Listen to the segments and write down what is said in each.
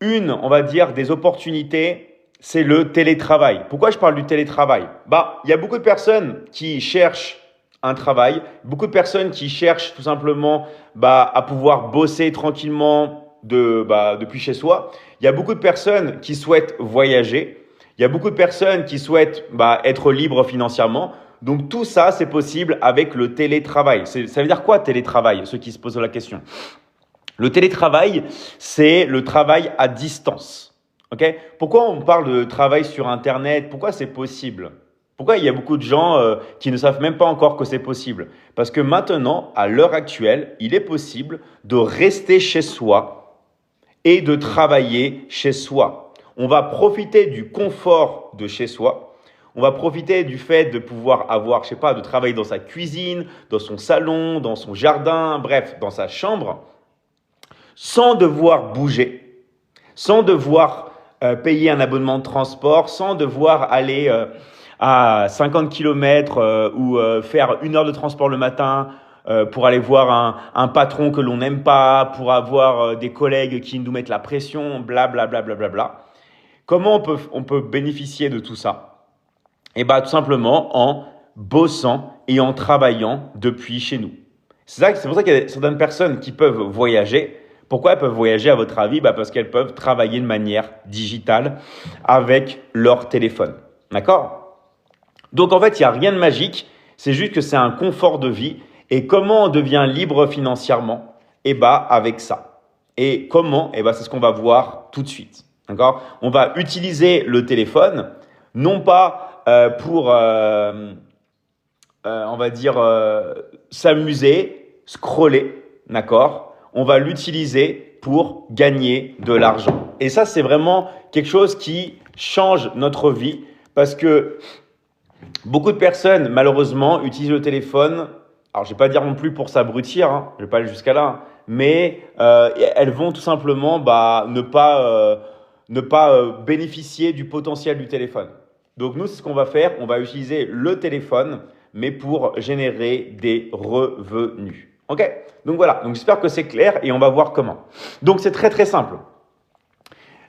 on va dire, des opportunités, c'est le télétravail. Pourquoi je parle du télétravail? Il y a beaucoup de personnes qui cherchent un travail, beaucoup de personnes qui cherchent tout simplement à pouvoir bosser tranquillement depuis chez soi. Il y a beaucoup de personnes qui souhaitent voyager. Il y a beaucoup de personnes qui souhaitent être libres financièrement. Donc tout ça, c'est possible avec le télétravail. Ça veut dire quoi télétravail? Ceux qui se posent la question. Le télétravail, c'est le travail à distance. Ok? Pourquoi on parle de travail sur Internet? Pourquoi c'est possible? Pourquoi il y a beaucoup de gens qui ne savent même pas encore que c'est possible? Parce que maintenant, à l'heure actuelle, il est possible de rester chez soi et de travailler chez soi. On va profiter du confort de chez soi. On va profiter du fait de pouvoir avoir, je sais pas, de travailler dans sa cuisine, dans son salon, dans son jardin, bref, dans sa chambre sans devoir bouger, sans devoir payer un abonnement de transport, sans devoir aller à 50 km ou faire 1 heure de transport le matin pour aller voir un patron que l'on n'aime pas, pour avoir des collègues qui nous mettent la pression, blablabla. Bla, bla, bla, bla. Comment on peut bénéficier de tout ça? Tout simplement en bossant et en travaillant depuis chez nous. C'est pour ça qu'il y a certaines personnes qui peuvent voyager. Pourquoi elles peuvent voyager à votre avis? Parce qu'elles peuvent travailler de manière digitale avec leur téléphone. D'accord? Donc en fait, il n'y a rien de magique. C'est juste que c'est un confort de vie. Et comment on devient libre financièrement? Avec ça. Et comment? C'est ce qu'on va voir tout de suite. D'accord? On va utiliser le téléphone, non pas pour, on va dire, s'amuser, scroller. D'accord? On va l'utiliser pour gagner de l'argent. Et ça, c'est vraiment quelque chose qui change notre vie parce que beaucoup de personnes, malheureusement, utilisent le téléphone. Alors, je ne vais pas dire non plus pour s'abrutir, je ne vais pas aller jusqu'à là, mais elles vont tout simplement ne pas bénéficier du potentiel du téléphone. Donc, nous, c'est ce qu'on va faire. On va utiliser le téléphone, mais pour générer des revenus. Ok? Donc voilà, donc j'espère que c'est clair et on va voir comment. Donc c'est très très simple.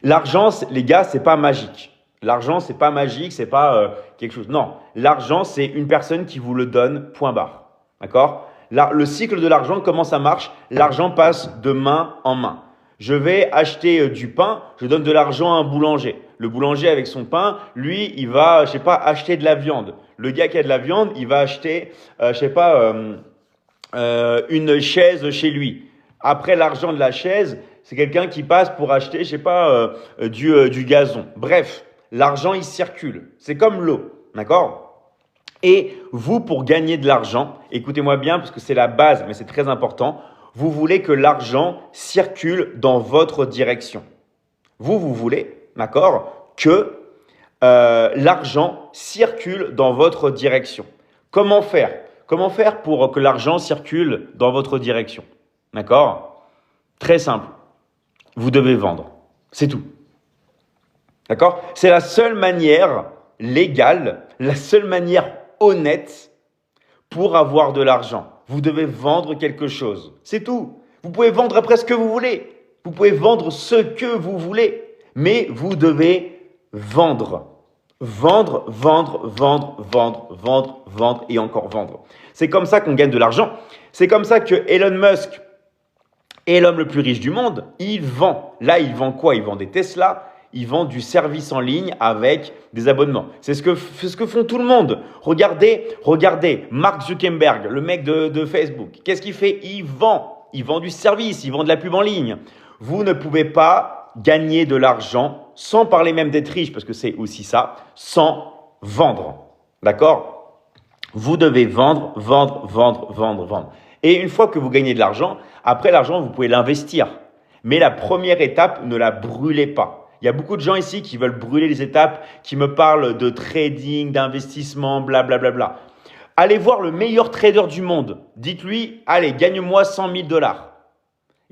L'argent, les gars, c'est pas magique. L'argent, c'est pas magique, c'est pas quelque chose. Non, l'argent, c'est une personne qui vous le donne, point barre. D'accord? Là, le cycle de l'argent, comment ça marche? L'argent passe de main en main. Je vais acheter du pain, je donne de l'argent à un boulanger. Le boulanger avec son pain, lui, il va, je sais pas, acheter de la viande. Le gars qui a de la viande, il va acheter, je sais pas, une chaise chez lui. Après l'argent de la chaise, c'est quelqu'un qui passe pour acheter, je sais pas, du gazon. Bref, l'argent, il circule. C'est comme l'eau, d'accord? Et vous, pour gagner de l'argent, écoutez-moi bien parce que c'est la base, mais c'est très important, vous voulez que l'argent circule dans votre direction. Vous voulez, d'accord, que l'argent circule dans votre direction. Comment faire? Comment faire pour que l'argent circule dans votre direction? D'accord? Très simple. Vous devez vendre. C'est tout. D'accord? C'est la seule manière légale, la seule manière honnête pour avoir de l'argent. Vous devez vendre quelque chose. C'est tout. Vous pouvez vendre après ce que vous voulez. Vous pouvez vendre ce que vous voulez. Mais vous devez vendre. Vendre, vendre, vendre, vendre, vendre, vendre et encore vendre. C'est comme ça qu'on gagne de l'argent. C'est comme ça que Elon Musk est l'homme le plus riche du monde. Il vend. Là, il vend quoi? Il vend des Tesla. Il vend du service en ligne avec des abonnements. C'est ce que font tout le monde. Regardez, Mark Zuckerberg, le mec de Facebook. Qu'est-ce qu'il fait? Il vend du service, il vend de la pub en ligne. Vous ne pouvez pas gagner de l'argent, sans parler même d'être riche, parce que c'est aussi ça, sans vendre. D'accord? Vous devez vendre, vendre, vendre, vendre, vendre. Et une fois que vous gagnez de l'argent, après l'argent, vous pouvez l'investir. Mais la première étape, ne la brûlez pas. Il y a beaucoup de gens ici qui veulent brûler les étapes, qui me parlent de trading, d'investissement, blablabla. Bla, bla. Allez voir le meilleur trader du monde. Dites-lui, allez, gagne-moi 100 000 $.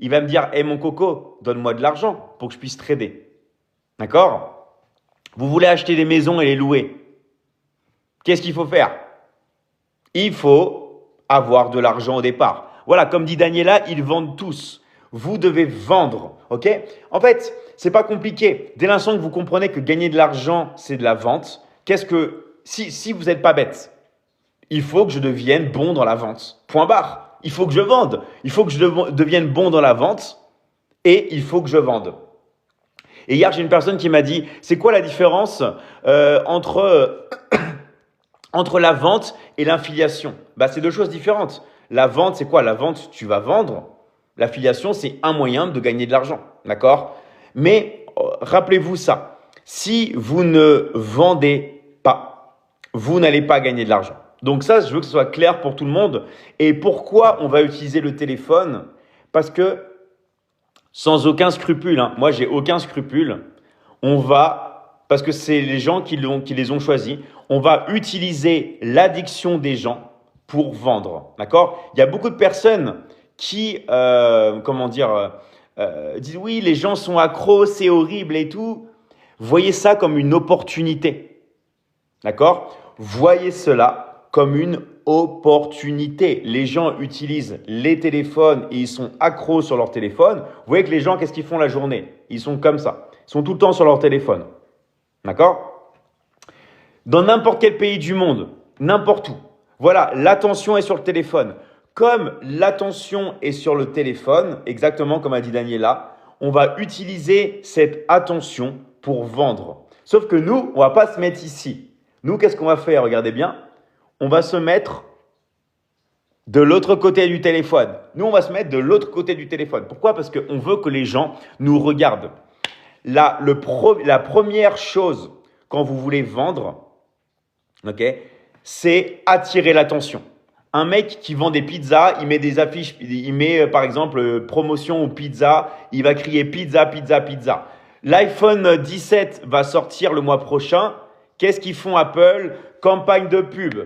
Il va me dire, hé mon coco, donne-moi de l'argent pour que je puisse trader. D'accord? Vous voulez acheter des maisons et les louer. Qu'est-ce qu'il faut faire? Il faut avoir de l'argent au départ. Voilà, comme dit Daniela, ils vendent tous. Vous devez vendre, ok? En fait, c'est pas compliqué. Dès l'instant que vous comprenez que gagner de l'argent, c'est de la vente, si vous n'êtes pas bête, il faut que je devienne bon dans la vente. Point barre. Il faut que je vende. Il faut que je devienne bon dans la vente et il faut que je vende. Et hier, j'ai une personne qui m'a dit, c'est quoi la différence entre la vente et l'affiliation? C'est deux choses différentes. La vente, c'est quoi? La vente, tu vas vendre. L'affiliation, c'est un moyen de gagner de l'argent. D'accord? Mais rappelez-vous ça. Si vous ne vendez pas, vous n'allez pas gagner de l'argent. Donc ça, je veux que ce soit clair pour tout le monde. Et pourquoi on va utiliser le téléphone? Parce que sans aucun scrupule, moi j'ai aucun scrupule, parce que c'est les gens qui les ont choisis, on va utiliser l'addiction des gens pour vendre. D'accord? Il y a beaucoup de personnes qui, disent oui, les gens sont accros, c'est horrible et tout. Voyez ça comme une opportunité. D'accord? Voyez cela comme une opportunité. Les gens utilisent les téléphones et ils sont accros sur leur téléphone. Vous voyez que les gens, qu'est-ce qu'ils font la journée? Ils sont comme ça. Ils sont tout le temps sur leur téléphone. D'accord? Dans n'importe quel pays du monde, n'importe où. Voilà, l'attention est sur le téléphone. Comme l'attention est sur le téléphone, exactement comme a dit Daniela, on va utiliser cette attention pour vendre. Sauf que nous, on ne va pas se mettre ici. Nous, qu'est-ce qu'on va faire? Regardez bien. On va se mettre de l'autre côté du téléphone. Nous, on va se mettre de l'autre côté du téléphone. Pourquoi? Parce qu'on veut que les gens nous regardent. La première chose quand vous voulez vendre, c'est attirer l'attention. Un mec qui vend des pizzas, il met des affiches, il met par exemple promotion aux pizzas, il va crier pizza, pizza, pizza. L'iPhone 17 va sortir le mois prochain. Qu'est-ce qu'ils font Apple? Campagne de pub,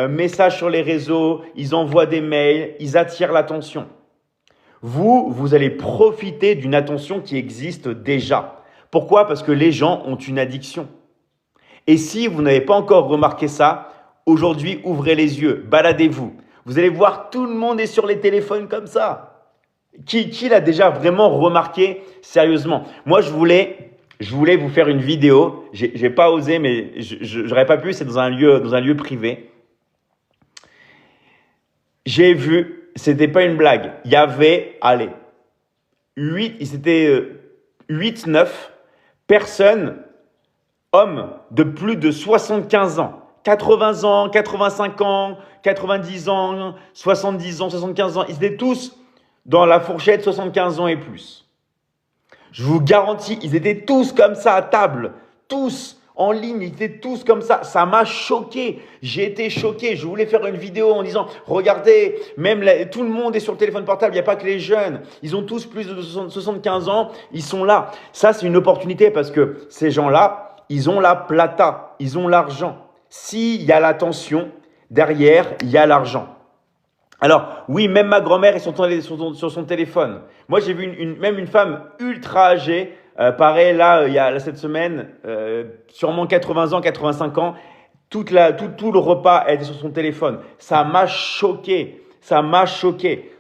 messages sur les réseaux, ils envoient des mails, ils attirent l'attention. Vous allez profiter d'une attention qui existe déjà. Pourquoi? Parce que les gens ont une addiction. Et si vous n'avez pas encore remarqué ça, aujourd'hui, ouvrez les yeux, baladez-vous. Vous allez voir, tout le monde est sur les téléphones comme ça. Qui l'a déjà vraiment remarqué sérieusement? Moi, je voulais vous faire une vidéo. J'ai pas osé, mais j'aurais pas pu. C'est dans un lieu privé. J'ai vu, c'était pas une blague. Il y avait, 8, 9 personnes, hommes de plus de 75 ans, 80 ans, 85 ans, 90 ans, 70 ans, 75 ans. Ils étaient tous dans la fourchette 75 ans et plus. Je vous garantis, ils étaient tous comme ça à table, tous en ligne, ils étaient tous comme ça. Ça m'a choqué, j'ai été choqué. Je voulais faire une vidéo en disant, regardez, tout le monde est sur le téléphone portable, il n'y a pas que les jeunes. Ils ont tous plus de 75 ans, ils sont là. Ça, c'est une opportunité parce que ces gens-là, ils ont la plata, ils ont l'argent. S'il y a l'attention, derrière, il y a l'argent. Alors, oui, même ma grand-mère est sur son téléphone. Moi, j'ai vu même une femme ultra âgée, pareil, là, il y a cette semaine, sûrement 80 ans, 85 ans, tout le repas, elle était sur son téléphone. Ça m'a choqué.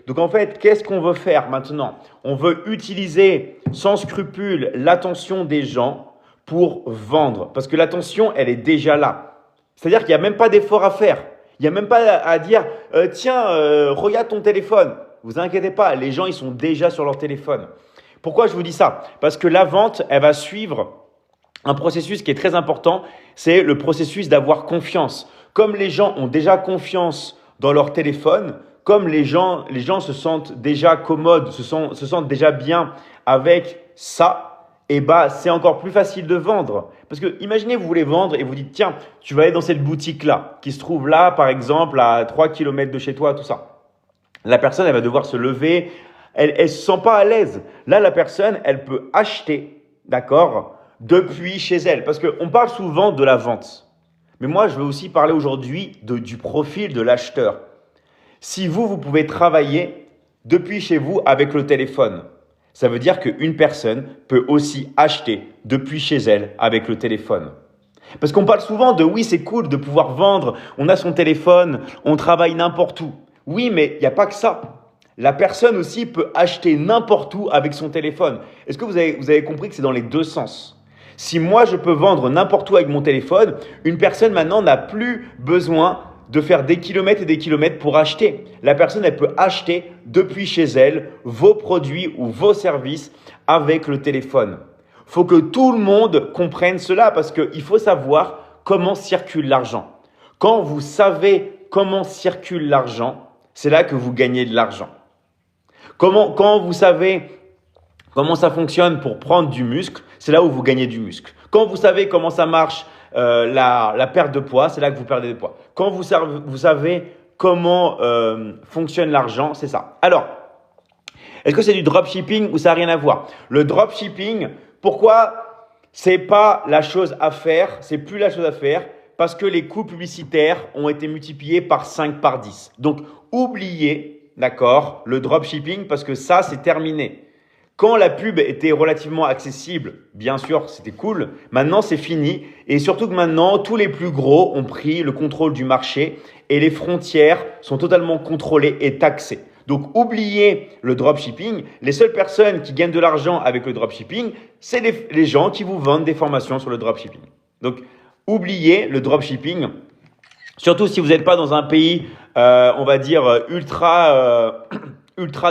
Donc, en fait, qu'est-ce qu'on veut faire maintenant? On veut utiliser sans scrupule l'attention des gens pour vendre. Parce que l'attention, elle est déjà là. C'est-à-dire qu'il n'y a même pas d'effort à faire. Il n'y a même pas à dire tiens, regarde ton téléphone. Vous inquiétez pas, les gens, ils sont déjà sur leur téléphone. Pourquoi je vous dis ça? Parce que la vente, elle va suivre un processus qui est très important. C'est le processus d'avoir confiance. Comme les gens ont déjà confiance dans leur téléphone, comme les gens se sentent déjà commodes, se sentent déjà bien avec ça, c'est encore plus facile de vendre. Parce que imaginez, vous voulez vendre et vous dites, tiens, tu vas aller dans cette boutique-là, qui se trouve là, par exemple, à 3 km de chez toi, tout ça. La personne, elle va devoir se lever, elle ne se sent pas à l'aise. Là, la personne, elle peut acheter, d'accord, depuis chez elle. Parce qu'on parle souvent de la vente. Mais moi, je veux aussi parler aujourd'hui du profil de l'acheteur. Si vous pouvez travailler depuis chez vous avec le téléphone, ça veut dire qu'une personne peut aussi acheter depuis chez elle avec le téléphone. Parce qu'on parle souvent de oui, c'est cool de pouvoir vendre, on a son téléphone, on travaille n'importe où. Oui, mais il n'y a pas que ça. La personne aussi peut acheter n'importe où avec son téléphone. Est-ce que vous avez compris que c'est dans les deux sens? Si moi, je peux vendre n'importe où avec mon téléphone, une personne maintenant n'a plus besoin de faire des kilomètres et des kilomètres pour acheter. La personne, elle peut acheter depuis chez elle vos produits ou vos services avec le téléphone. Il faut que tout le monde comprenne cela parce qu'il faut savoir comment circule l'argent. Quand vous savez comment circule l'argent, c'est là que vous gagnez de l'argent. Quand vous savez comment ça fonctionne pour prendre du muscle, c'est là où vous gagnez du muscle. Quand vous savez comment ça marche la perte de poids, c'est là que vous perdez des poids. Quand vous savez comment fonctionne l'argent, c'est ça. Alors, est-ce que c'est du dropshipping ou ça n'a rien à voir? Le dropshipping, pourquoi c'est pas la chose à faire? C'est plus la chose à faire parce que les coûts publicitaires ont été multipliés par 5, par 10. Donc, oubliez, d'accord, le dropshipping parce que ça, c'est terminé. Quand la pub était relativement accessible, bien sûr, c'était cool. Maintenant, c'est fini. Et surtout que maintenant, tous les plus gros ont pris le contrôle du marché et les frontières sont totalement contrôlées et taxées. Donc, oubliez le dropshipping. Les seules personnes qui gagnent de l'argent avec le dropshipping, c'est les gens qui vous vendent des formations sur le dropshipping. Donc, oubliez le dropshipping. Surtout si vous n'êtes pas dans un pays, on va dire, ultra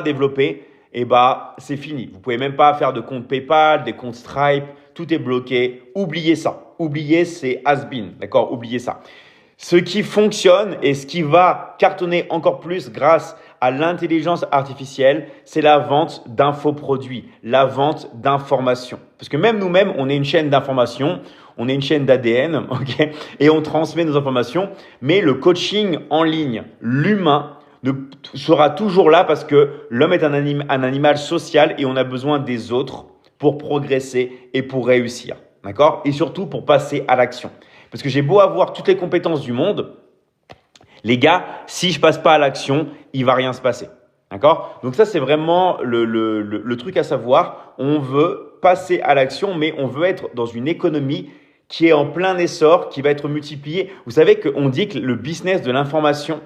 développé. Et c'est fini. Vous pouvez même pas faire de compte PayPal, des comptes Stripe, tout est bloqué. Oubliez ça. Oubliez, c'est has-been, d'accord? Oubliez ça. Ce qui fonctionne et ce qui va cartonner encore plus grâce à l'intelligence artificielle, c'est la vente d'infoproduits, la vente d'informations. Parce que même nous-mêmes, on est une chaîne d'informations, on est une chaîne d'ADN, ok? Et on transmet nos informations. Mais le coaching en ligne, l'humain, sera toujours là parce que l'homme est un animal social et on a besoin des autres pour progresser et pour réussir. D'accord? Et surtout pour passer à l'action. Parce que j'ai beau avoir toutes les compétences du monde, les gars, si je passe pas à l'action, il va rien se passer. D'accord? Donc ça, c'est vraiment le truc à savoir. On veut passer à l'action, mais on veut être dans une économie qui est en plein essor, qui va être multipliée. Vous savez qu'on dit que le business de l'information,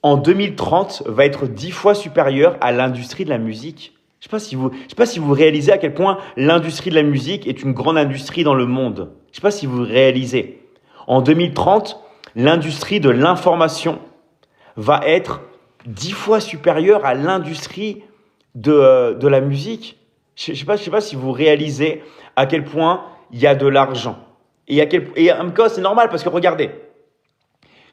en 2030, va être 10 fois supérieur à l'industrie de la musique. Je ne sais pas si vous réalisez à quel point l'industrie de la musique est une grande industrie dans le monde. Je ne sais pas si vous réalisez. En 2030, l'industrie de l'information va être 10 fois supérieure à l'industrie de la musique. Je ne sais pas si vous réalisez à quel point il y a de l'argent. Et encore, c'est normal parce que regardez,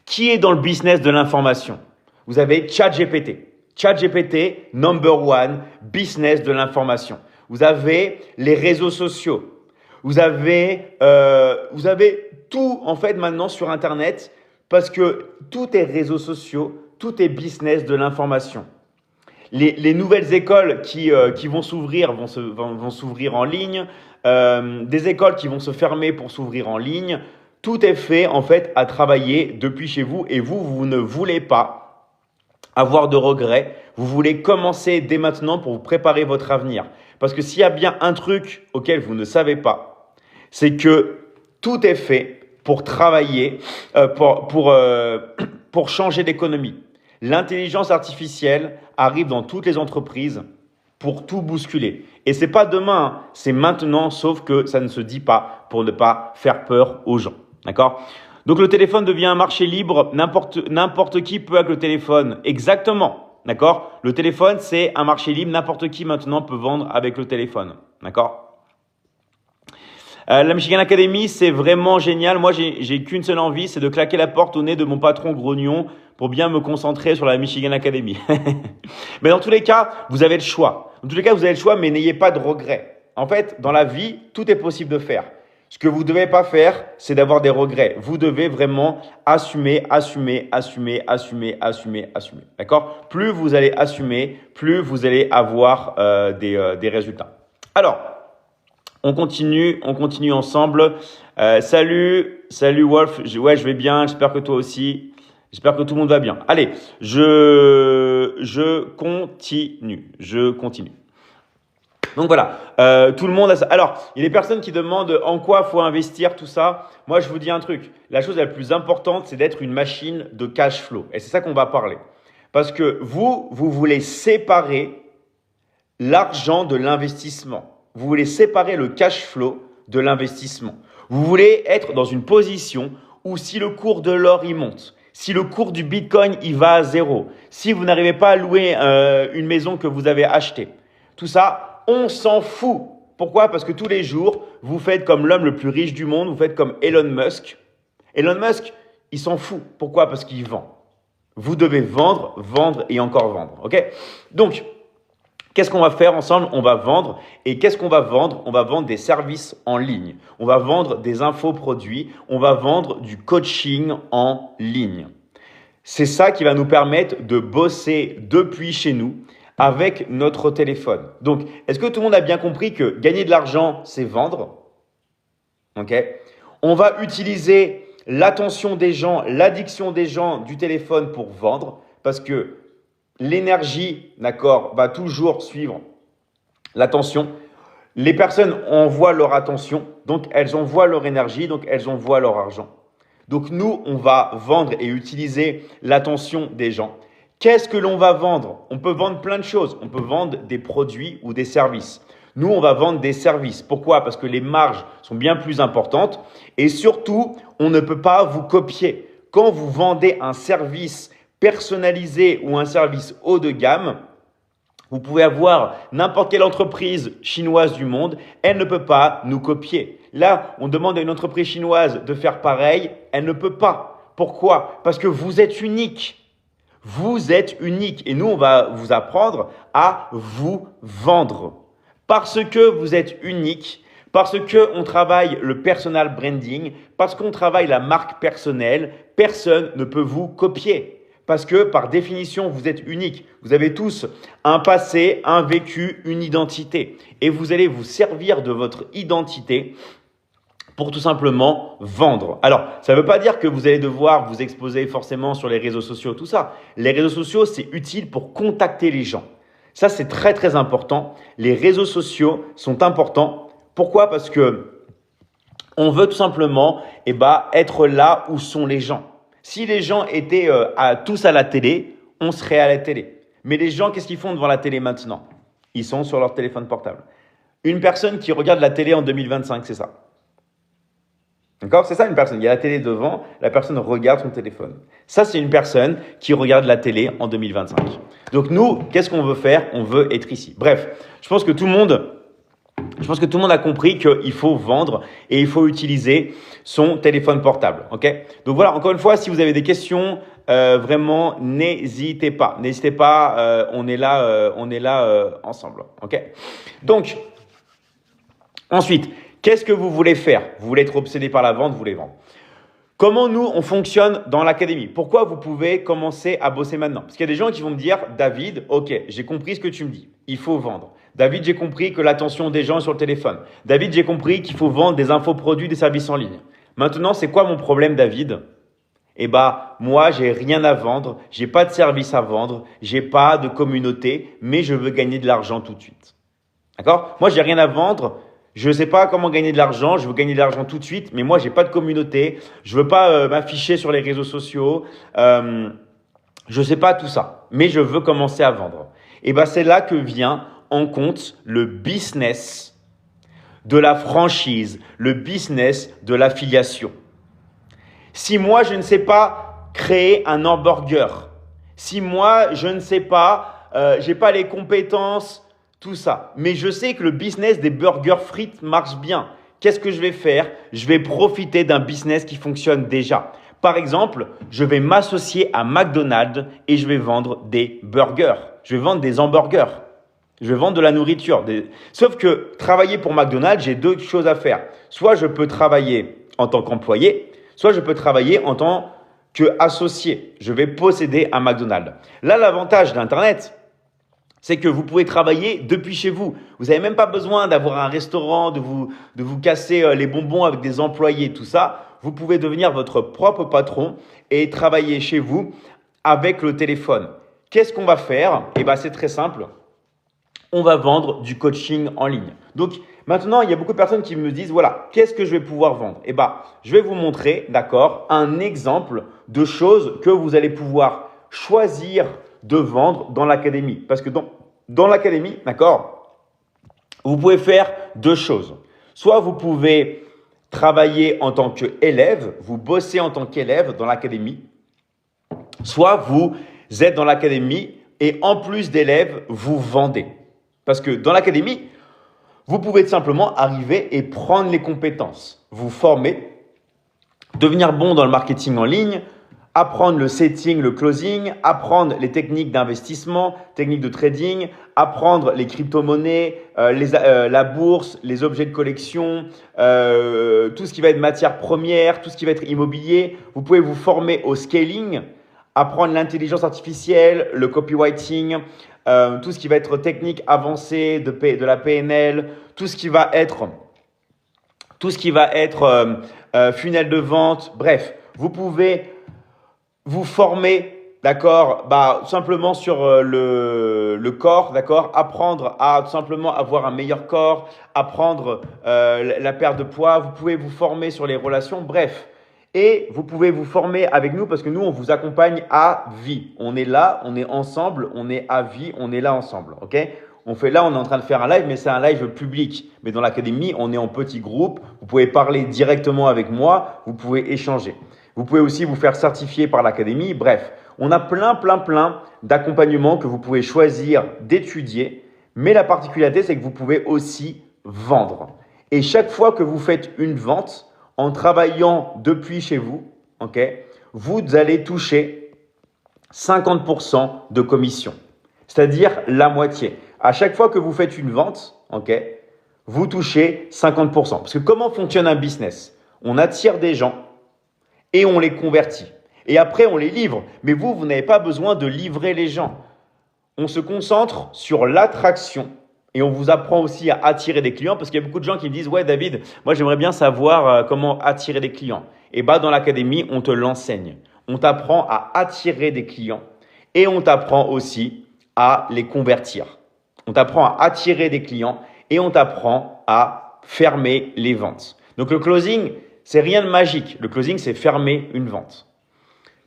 qui est dans le business de l'information? Vous avez ChatGPT. ChatGPT, number one, business de l'information. Vous avez les réseaux sociaux. Vous avez tout en fait maintenant sur Internet parce que tout est réseaux sociaux, tout est business de l'information. Les nouvelles écoles qui vont s'ouvrir vont s'ouvrir en ligne. Des écoles qui vont se fermer pour s'ouvrir en ligne. Tout est fait en fait à travailler depuis chez vous et vous ne voulez pas avoir de regrets. Vous voulez commencer dès maintenant pour vous préparer votre avenir. Parce que s'il y a bien un truc auquel vous ne savez pas, c'est que tout est fait pour travailler, pour changer d'économie. L'intelligence artificielle arrive dans toutes les entreprises pour tout bousculer. Et c'est pas demain, c'est maintenant, sauf que ça ne se dit pas pour ne pas faire peur aux gens. D'accord? Donc le téléphone devient un marché libre, n'importe qui peut avec le téléphone. Exactement. D'accord? Le téléphone, c'est un marché libre, n'importe qui maintenant peut vendre avec le téléphone. D'accord? La Michigan Academy, c'est vraiment génial. Moi, j'ai qu'une seule envie, c'est de claquer la porte au nez de mon patron grognon pour bien me concentrer sur la Michigan Academy. Mais dans tous les cas, vous avez le choix. Dans tous les cas, vous avez le choix, mais n'ayez pas de regrets. En fait, dans la vie, tout est possible de faire. Ce que vous ne devez pas faire, c'est d'avoir des regrets. Vous devez vraiment assumer. D'accord? Plus vous allez assumer, plus vous allez avoir des résultats. Alors, on continue ensemble. Salut Wolf. Je vais bien. J'espère que toi aussi. J'espère que tout le monde va bien. Allez, je continue. Donc voilà, tout le monde a ça. Alors, il y a des personnes qui demandent en quoi faut investir, tout ça. Moi, je vous dis un truc. La chose la plus importante, c'est d'être une machine de cash flow. Et c'est ça qu'on va parler. Parce que vous voulez séparer l'argent de l'investissement. Vous voulez séparer le cash flow de l'investissement. Vous voulez être dans une position où si le cours de l'or il monte, si le cours du Bitcoin il va à zéro, si vous n'arrivez pas à louer une maison que vous avez achetée, tout ça, on s'en fout. Pourquoi? Parce que tous les jours, vous faites comme l'homme le plus riche du monde, vous faites comme Elon Musk. Elon Musk, il s'en fout. Pourquoi? Parce qu'il vend. Vous devez vendre, vendre et encore vendre. Ok? Donc, qu'est-ce qu'on va faire ensemble? On va vendre. Et qu'est-ce qu'on va vendre? On va vendre des services en ligne. On va vendre des infoproduits. On va vendre du coaching en ligne. C'est ça qui va nous permettre de bosser depuis chez nous avec notre téléphone. Donc, est-ce que tout le monde a bien compris que gagner de l'argent, c'est vendre? Ok? On va utiliser l'attention des gens, l'addiction des gens du téléphone pour vendre parce que l'énergie, d'accord, va toujours suivre l'attention. Les personnes envoient leur attention, donc elles envoient leur énergie, donc elles envoient leur argent. Donc nous, on va vendre et utiliser l'attention des gens. Qu'est-ce que l'on va vendre? On peut vendre plein de choses. On peut vendre des produits ou des services. Nous, on va vendre des services. Pourquoi? Parce que les marges sont bien plus importantes et surtout, on ne peut pas vous copier. Quand vous vendez un service personnalisé ou un service haut de gamme, vous pouvez avoir n'importe quelle entreprise chinoise du monde, elle ne peut pas nous copier. Là, on demande à une entreprise chinoise de faire pareil, elle ne peut pas. Pourquoi? Parce que vous êtes unique. Vous êtes unique et nous, on va vous apprendre à vous vendre. Parce que vous êtes unique, parce qu'on travaille le personal branding, parce qu'on travaille la marque personnelle, personne ne peut vous copier. Parce que par définition, vous êtes unique. Vous avez tous un passé, un vécu, une identité. Et vous allez vous servir de votre identité pour tout simplement vendre. Alors, ça ne veut pas dire que vous allez devoir vous exposer forcément sur les réseaux sociaux, tout ça. Les réseaux sociaux, c'est utile pour contacter les gens. Ça, c'est très, très important. Les réseaux sociaux sont importants. Pourquoi? Parce que on veut tout simplement être là où sont les gens. Si les gens étaient tous à la télé, on serait à la télé. Mais les gens, qu'est-ce qu'ils font devant la télé maintenant? Ils sont sur leur téléphone portable. Une personne qui regarde la télé en 2025, c'est ça. D'accord? C'est ça une personne. Il y a la télé devant, la personne regarde son téléphone. Ça, c'est une personne qui regarde la télé en 2025. Donc nous, qu'est-ce qu'on veut faire? On veut être ici. Bref, je pense que tout le monde a compris qu'il faut vendre et il faut utiliser son téléphone portable. Ok? Donc voilà, encore une fois, si vous avez des questions, vraiment, n'hésitez pas. N'hésitez pas, on est là ensemble. Ok? Donc, ensuite, qu'est-ce que vous voulez faire? Vous voulez être obsédé par la vente, vous voulez vendre. Comment nous, on fonctionne dans l'académie? Pourquoi vous pouvez commencer à bosser maintenant? Parce qu'il y a des gens qui vont me dire, David, ok, j'ai compris ce que tu me dis. Il faut vendre. David, j'ai compris que l'attention des gens est sur le téléphone. David, j'ai compris qu'il faut vendre des infoproduits, des services en ligne. Maintenant, c'est quoi mon problème, David? Moi, j'ai rien à vendre. J'ai pas de service à vendre. J'ai pas de communauté, mais je veux gagner de l'argent tout de suite. D'accord? Moi, j'ai rien à vendre. Je ne sais pas comment gagner de l'argent, je veux gagner de l'argent tout de suite, mais moi, j'ai pas de communauté, je veux pas m'afficher sur les réseaux sociaux, je sais pas tout ça, mais je veux commencer à vendre. C'est là que vient en compte le business de la franchise, le business de l'affiliation. Si moi, je ne sais pas créer un hamburger, si moi, je ne sais pas, j'ai pas les compétences, tout ça. Mais je sais que le business des burgers frites marche bien. Qu'est-ce que je vais faire? Je vais profiter d'un business qui fonctionne déjà. Par exemple, je vais m'associer à McDonald's et je vais vendre des burgers. Je vais vendre des hamburgers. Je vais vendre de la nourriture. Sauf que travailler pour McDonald's, j'ai deux choses à faire. Soit je peux travailler en tant qu'employé, soit je peux travailler en tant qu'associé. Je vais posséder un McDonald's. Là, l'avantage d'Internet, c'est que vous pouvez travailler depuis chez vous. Vous n'avez même pas besoin d'avoir un restaurant, de vous casser les bonbons avec des employés, tout ça. Vous pouvez devenir votre propre patron et travailler chez vous avec le téléphone. Qu'est-ce qu'on va faire? C'est très simple. On va vendre du coaching en ligne. Donc, maintenant, il y a beaucoup de personnes qui me disent, voilà, qu'est-ce que je vais pouvoir vendre? Je vais vous montrer, d'accord, un exemple de choses que vous allez pouvoir choisir de vendre dans l'académie. Parce que dans l'académie, d'accord, vous pouvez faire deux choses. Soit vous pouvez travailler en tant qu'élève, vous bossez en tant qu'élève dans l'académie, soit vous êtes dans l'académie et en plus d'élèves, vous vendez. Parce que dans l'académie, vous pouvez tout simplement arriver et prendre les compétences, vous former, devenir bon dans le marketing en ligne, apprendre le setting, le closing, apprendre les techniques d'investissement, techniques de trading, apprendre les crypto-monnaies, la bourse, les objets de collection, tout ce qui va être matière première, tout ce qui va être immobilier. Vous pouvez vous former au scaling, apprendre l'intelligence artificielle, le copywriting, tout ce qui va être technique avancée de la PNL, tout ce qui va être funnel de vente. Bref, vous pouvez vous former, d'accord, tout simplement sur le corps, d'accord, apprendre à tout simplement avoir un meilleur corps, apprendre la perte de poids. Vous pouvez vous former sur les relations, bref. Et vous pouvez vous former avec nous parce que nous, on vous accompagne à vie. On est là, on est ensemble, on est à vie, on est là ensemble, ok? On est en train de faire un live, mais c'est un live public. Mais dans l'académie, on est en petit groupe. Vous pouvez parler directement avec moi, vous pouvez échanger. Vous pouvez aussi vous faire certifier par l'académie. Bref, on a plein d'accompagnements que vous pouvez choisir d'étudier. Mais la particularité, c'est que vous pouvez aussi vendre. Et chaque fois que vous faites une vente, en travaillant depuis chez vous, ok, vous allez toucher 50% de commission, c'est-à-dire la moitié. À chaque fois que vous faites une vente, ok, vous touchez 50%. Parce que comment fonctionne un business? On attire des gens et on les convertit. Et après, on les livre. Mais vous n'avez pas besoin de livrer les gens. On se concentre sur l'attraction. Et on vous apprend aussi à attirer des clients parce qu'il y a beaucoup de gens qui me disent « Ouais David, moi j'aimerais bien savoir comment attirer des clients. » Et dans l'académie, on te l'enseigne. On t'apprend à attirer des clients et on t'apprend aussi à les convertir. On t'apprend à attirer des clients et on t'apprend à fermer les ventes. Donc le closing, c'est rien de magique. Le closing, c'est fermer une vente.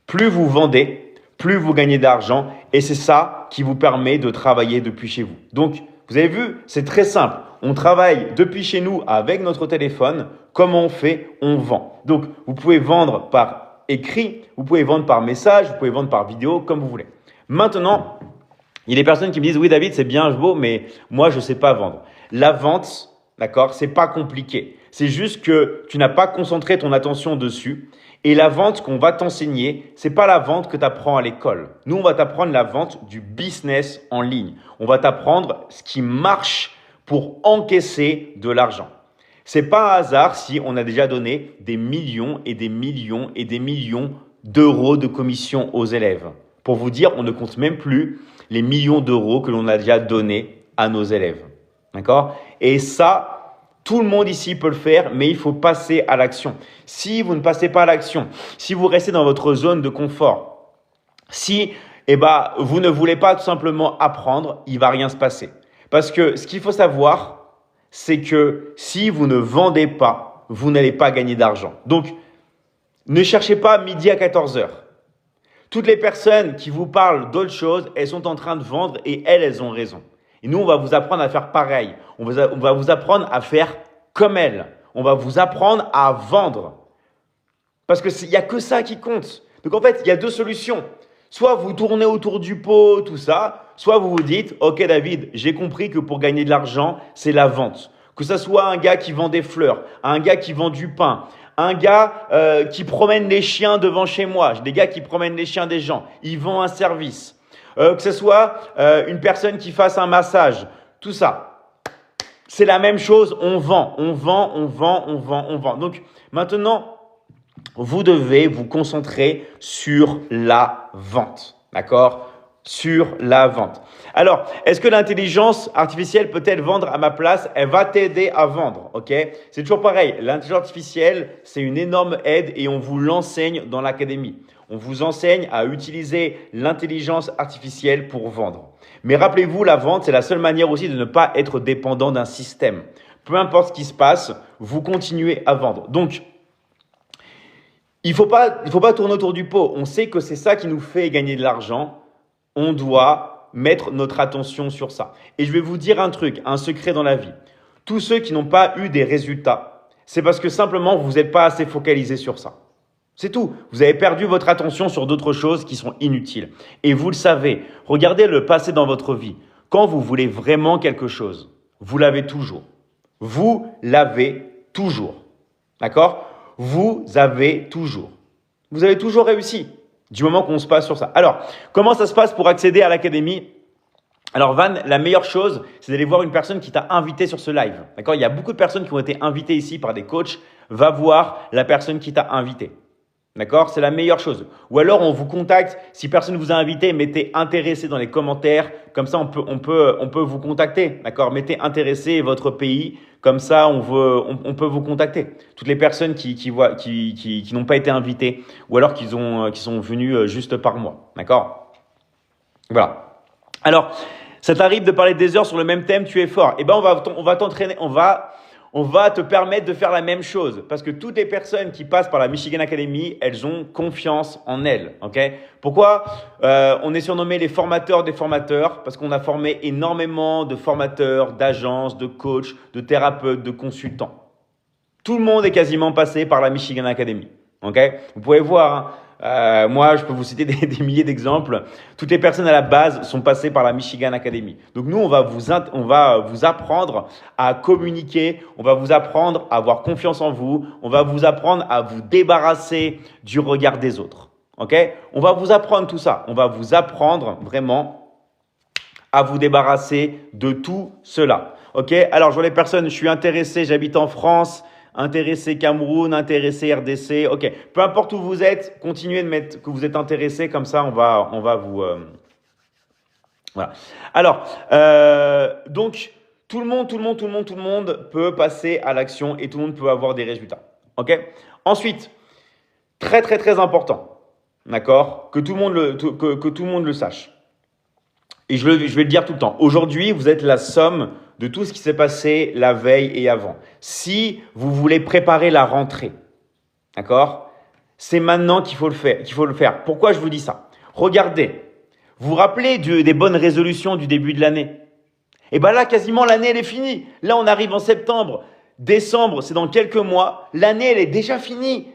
Plus vous vendez, plus vous gagnez d'argent et c'est ça qui vous permet de travailler depuis chez vous. Donc, vous avez vu, c'est très simple. On travaille depuis chez nous avec notre téléphone. Comment on fait? On vend. Donc, vous pouvez vendre par écrit, vous pouvez vendre par message, vous pouvez vendre par vidéo, comme vous voulez. Maintenant, il y a des personnes qui me disent « Oui David, c'est bien beau, mais moi, je ne sais pas vendre. » La vente, d'accord, c'est pas compliqué. C'est juste que tu n'as pas concentré ton attention dessus. Et la vente qu'on va t'enseigner, c'est pas la vente que tu apprends à l'école. Nous, on va t'apprendre la vente du business en ligne. On va t'apprendre ce qui marche pour encaisser de l'argent. C'est pas un hasard si on a déjà donné des millions et des millions et des millions d'euros de commission aux élèves. Pour vous dire, on ne compte même plus les millions d'euros que l'on a déjà donnés à nos élèves. D'accord? Et ça, tout le monde ici peut le faire, mais il faut passer à l'action. Si vous ne passez pas à l'action, si vous restez dans votre zone de confort, si vous ne voulez pas tout simplement apprendre, il ne va rien se passer. Parce que ce qu'il faut savoir, c'est que si vous ne vendez pas, vous n'allez pas gagner d'argent. Donc, ne cherchez pas midi à 14h. Toutes les personnes qui vous parlent d'autre chose, elles sont en train de vendre et elles ont raison. Et nous, on va vous apprendre à faire pareil. On va vous apprendre à faire comme elles. On va vous apprendre à vendre. Parce qu'il n'y a que ça qui compte. Donc en fait, il y a deux solutions. Soit vous tournez autour du pot, tout ça. Soit vous vous dites, ok David, j'ai compris que pour gagner de l'argent, c'est la vente. Que ce soit un gars qui vend des fleurs, un gars qui vend du pain, un gars qui promène les chiens devant chez moi. J'ai des gars qui promènent les chiens des gens. Ils vendent un service. Que ce soit une personne qui fasse un massage, tout ça. C'est la même chose, on vend. Donc maintenant, vous devez vous concentrer sur la vente, d'accord? Sur la vente. Alors, est-ce que l'intelligence artificielle peut-elle vendre à ma place? Elle va t'aider à vendre, ok? C'est toujours pareil, l'intelligence artificielle, c'est une énorme aide et on vous l'enseigne dans l'académie. On vous enseigne à utiliser l'intelligence artificielle pour vendre. Mais rappelez-vous, la vente, c'est la seule manière aussi de ne pas être dépendant d'un système. Peu importe ce qui se passe, vous continuez à vendre. Donc, il faut pas tourner autour du pot. On sait que c'est ça qui nous fait gagner de l'argent. on doit mettre notre attention sur ça. Et je vais vous dire un truc, un secret dans la vie. Tous ceux qui n'ont pas eu des résultats, c'est parce que simplement vous n'êtes pas assez focalisé sur ça. C'est tout. Vous avez perdu votre attention sur d'autres choses qui sont inutiles. Et vous le savez, regardez le passé dans votre vie. Quand vous voulez vraiment quelque chose, vous l'avez toujours. Vous l'avez toujours. D'accord? Vous avez toujours. Vous avez toujours réussi du moment qu'on se passe sur ça. Alors, comment ça se passe pour accéder à l'académie? Alors Van, la meilleure chose, c'est d'aller voir une personne qui t'a invité sur ce live. D'accord? Il y a beaucoup de personnes qui ont été invitées ici par des coachs. Va voir la personne qui t'a invité. D'accord? C'est la meilleure chose. Ou alors, on vous contacte. Si personne ne vous a invité, mettez intéressé dans les commentaires. Comme ça, on peut vous contacter. D'accord? Mettez intéressé votre pays. Comme ça, on peut vous contacter. Toutes les personnes qui n'ont pas été invitées ou alors qui sont venues juste par moi. D'accord? Voilà. Alors, ça t'arrive de parler des heures sur le même thème, tu es fort. Eh ben, on va t'entraîner, on va te permettre de faire la même chose. Parce que toutes les personnes qui passent par la Michigan Academy, elles ont confiance en elles. Okay? Pourquoi on est surnommé les formateurs des formateurs? Parce qu'on a formé énormément de formateurs, d'agences, de coachs, de thérapeutes, de consultants. Tout le monde est quasiment passé par la Michigan Academy. Okay? Vous pouvez voir, hein, moi, je peux vous citer des milliers d'exemples. Toutes les personnes à la base sont passées par la Michigan Academy. Donc nous, on va vous apprendre à communiquer, on va vous apprendre à avoir confiance en vous, on va vous apprendre à vous débarrasser du regard des autres. Okay? On va vous apprendre tout ça. On va vous apprendre vraiment à vous débarrasser de tout cela. Ok? Alors, je vois les personnes, je suis intéressé, j'habite en France. Intéressé Cameroun, intéressé RDC, ok. Peu importe où vous êtes, continuez de mettre que vous êtes intéressé, comme ça on va vous… voilà. Alors, donc, tout le monde peut passer à l'action et tout le monde peut avoir des résultats, ok. Ensuite, très très très important, d'accord, que tout le monde le sache. Et je vais le dire tout le temps. Aujourd'hui, vous êtes la somme de tout ce qui s'est passé la veille et avant. Si vous voulez préparer la rentrée, d'accord? C'est maintenant qu'il faut le faire. Pourquoi je vous dis ça? Regardez, vous vous rappelez des bonnes résolutions du début de l'année? Et bien là, quasiment l'année, elle est finie. Là, on arrive en septembre. Décembre, c'est dans quelques mois. L'année, elle est déjà finie.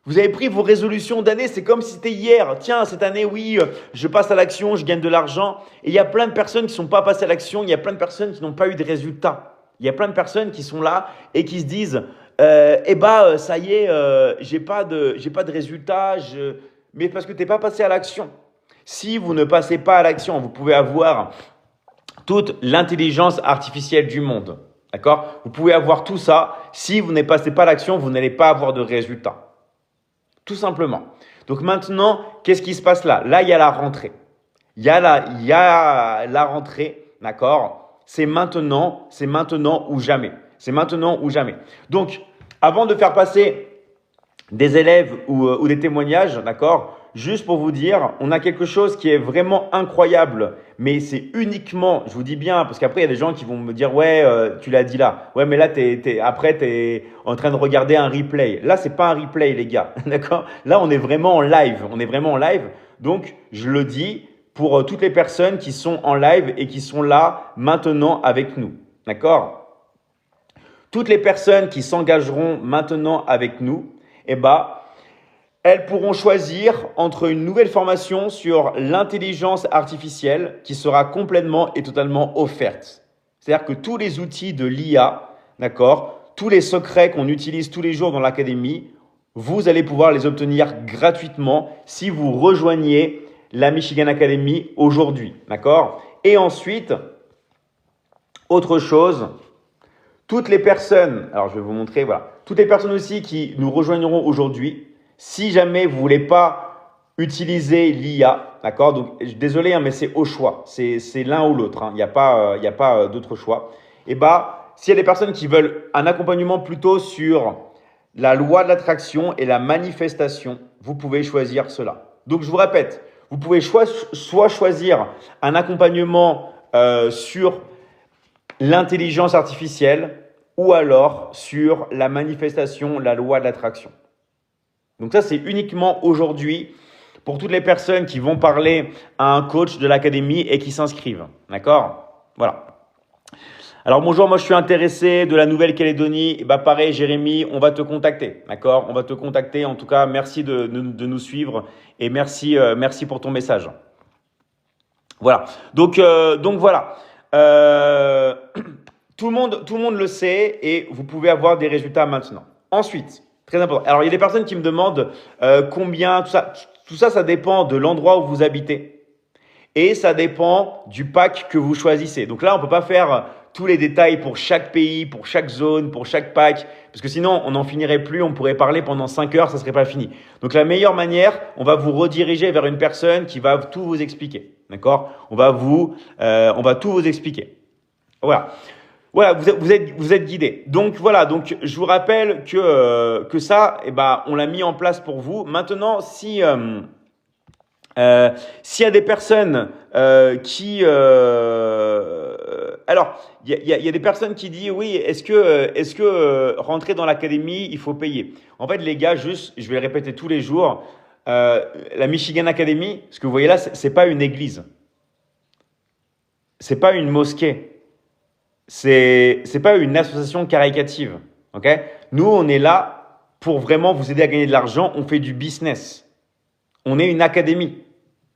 Vous avez pris vos résolutions d'année, c'est comme si c'était hier. Tiens, cette année, oui, je passe à l'action, je gagne de l'argent. Et il y a plein de personnes qui ne sont pas passées à l'action, il y a plein de personnes qui n'ont pas eu de résultats. Il y a plein de personnes qui sont là et qui se disent ça y est, j'ai pas de résultats, mais parce que tu n'es pas passé à l'action. Si vous ne passez pas à l'action, vous pouvez avoir toute l'intelligence artificielle du monde. D'accord? Vous pouvez avoir tout ça. Si vous ne passez pas à l'action, vous n'allez pas avoir de résultats. Tout simplement. Donc maintenant, qu'est-ce qui se passe là? Là, il y a la rentrée. Il y a la rentrée, d'accord? C'est maintenant ou jamais. C'est maintenant ou jamais. Donc, avant de faire passer des élèves ou des témoignages, d'accord? Juste pour vous dire, on a quelque chose qui est vraiment incroyable, mais c'est uniquement, je vous dis bien, parce qu'après, il y a des gens qui vont me dire, ouais, tu l'as dit là. Ouais, mais là, après, tu es en train de regarder un replay. Là, c'est pas un replay, les gars, d'accord? Là, on est vraiment en live. On est vraiment en live. Donc, je le dis pour toutes les personnes qui sont en live et qui sont là maintenant avec nous, d'accord? Toutes les personnes qui s'engageront maintenant avec nous, eh ben, elles pourront choisir entre une nouvelle formation sur l'intelligence artificielle qui sera complètement et totalement offerte. C'est-à-dire que tous les outils de l'IA, d'accord, tous les secrets qu'on utilise tous les jours dans l'académie, vous allez pouvoir les obtenir gratuitement si vous rejoignez la Michigan Academy aujourd'hui, d'accord? Et ensuite, autre chose, toutes les personnes, alors je vais vous montrer, voilà, toutes les personnes aussi qui nous rejoindront aujourd'hui, si jamais vous ne voulez pas utiliser l'IA, d'accord? Donc, désolé, hein, mais c'est au choix. C'est l'un ou l'autre. Hein. Il n'y a pas d'autre choix. Et s'il y a des personnes qui veulent un accompagnement plutôt sur la loi de l'attraction et la manifestation, vous pouvez choisir cela. Donc, je vous répète, vous pouvez soit choisir un accompagnement sur l'intelligence artificielle ou alors sur la manifestation, la loi de l'attraction. Donc ça, c'est uniquement aujourd'hui pour toutes les personnes qui vont parler à un coach de l'académie et qui s'inscrivent. D'accord? Voilà. Alors bonjour, moi je suis intéressé de la Nouvelle-Calédonie. Et bah pareil, Jérémy, on va te contacter, d'accord? On va te contacter. En tout cas, merci de nous suivre et merci pour ton message. Voilà. Donc voilà. Euh, tout le monde le sait et vous pouvez avoir des résultats maintenant. Ensuite, très important. Alors il y a des personnes qui me demandent combien, tout ça. Tout ça, ça dépend de l'endroit où vous habitez. Et ça dépend du pack que vous choisissez. Donc là, on ne peut pas faire tous les détails pour chaque pays, pour chaque zone, pour chaque pack, parce que sinon, on n'en finirait plus, on pourrait parler pendant 5 heures, ça ne serait pas fini. Donc la meilleure manière, on va vous rediriger vers une personne qui va tout vous expliquer. D'accord? On va tout vous expliquer. Voilà. Voilà, vous êtes guidé. Donc voilà, donc je vous rappelle que ça, eh ben, on l'a mis en place pour vous. Maintenant, s'il y a des personnes alors, il y a des personnes qui disent, oui, est-ce que rentrer dans l'académie, il faut payer? En fait, les gars, juste, je vais le répéter tous les jours, la Michigan Academy, ce que vous voyez là, c'est pas une église, c'est pas une mosquée, c'est pas une association caritative, ok? Nous, on est là pour vraiment vous aider à gagner de l'argent, on fait du business. On est une académie.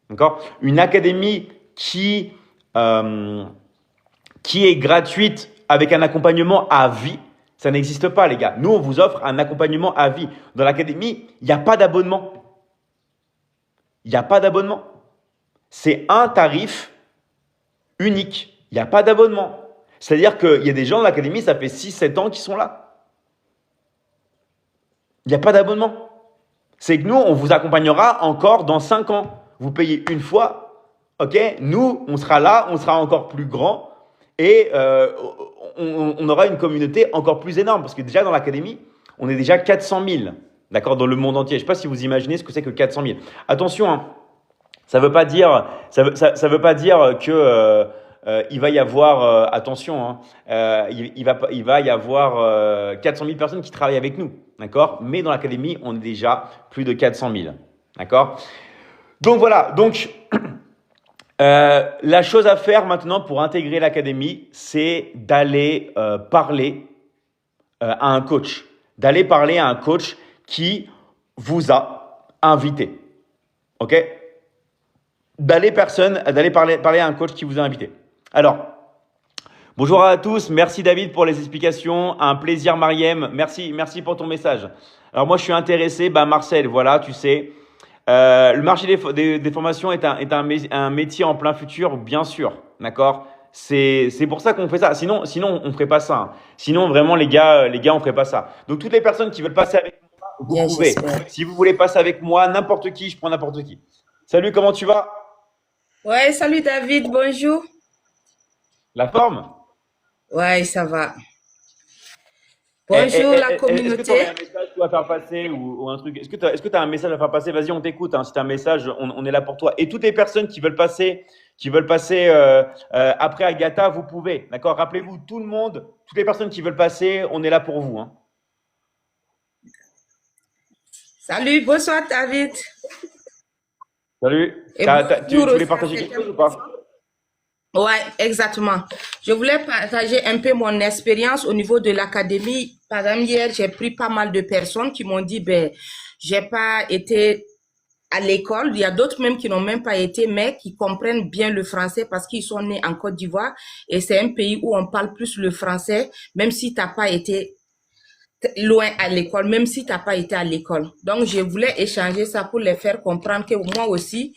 D'accord? Une académie qui est gratuite avec un accompagnement à vie. Ça n'existe pas, les gars. Nous, on vous offre un accompagnement à vie. Dans l'académie, il n'y a pas d'abonnement. Il n'y a pas d'abonnement. C'est un tarif unique. Il n'y a pas d'abonnement. C'est-à-dire qu'il y a des gens dans l'académie, ça fait 6-7 ans qu'ils sont là. Il n'y a pas d'abonnement. C'est que nous, on vous accompagnera encore dans 5 ans. Vous payez une fois, ok? Nous, on sera là, on sera encore plus grand et on aura une communauté encore plus énorme parce que déjà dans l'académie, on est déjà 400 000, d'accord, dans le monde entier. Je ne sais pas si vous imaginez ce que c'est que 400 000. Attention, hein, ça veut pas dire que il va y avoir, attention, hein, il va y avoir 400 000 personnes qui travaillent avec nous, d'accord? Mais dans l'académie, on est déjà plus de 400 000, d'accord? Donc voilà, donc la chose à faire maintenant pour intégrer l'académie, c'est d'aller parler à un coach, d'aller parler à un coach qui vous a invité, ok? D'aller parler à un coach qui vous a invité. Alors, bonjour à tous, merci David pour les explications, un plaisir Mariem, merci pour ton message. Alors moi je suis intéressé, Marcel, voilà, tu sais. Le marché des formations est un métier en plein futur, bien sûr, d'accord? C'est pour ça qu'on fait ça. Sinon, on ne ferait pas ça, hein. Sinon, vraiment, les gars, on ne ferait pas ça. Donc, toutes les personnes qui veulent passer avec moi, vous Bien, pouvez. j'espère. Si vous voulez passer avec moi, n'importe qui, je prends n'importe qui. Salut, comment tu vas? Ouais, salut David, bonjour. La forme? Ouais, ça va. Bonjour la Est-ce que tu aurais communauté. un message toi, à faire passer ou un truc? Est-ce que tu as un message à faire passer? Vas-y, on t'écoute, hein. Si tu as un message, on est là pour toi. Et toutes les personnes qui veulent passer après Agatha, vous pouvez. D'accord? Rappelez-vous, tout le monde, toutes les personnes qui veulent passer, on est là pour vous, hein. Salut, bonsoir David. Salut. Et bonjour Tu voulais aussi à partager quelque chose ou certaines pas? personnes. Ouais, exactement. Je voulais partager un peu mon expérience au niveau de l'académie. Par exemple, hier, j'ai pris pas mal de personnes qui m'ont dit, ben, j'ai pas été à l'école. Il y a d'autres même qui n'ont même pas été, mais qui comprennent bien le français parce qu'ils sont nés en Côte d'Ivoire et c'est un pays où on parle plus le français, même si t'as pas été loin à l'école, même si tu n'as pas été à l'école. Donc, je voulais échanger ça pour les faire comprendre que moi aussi,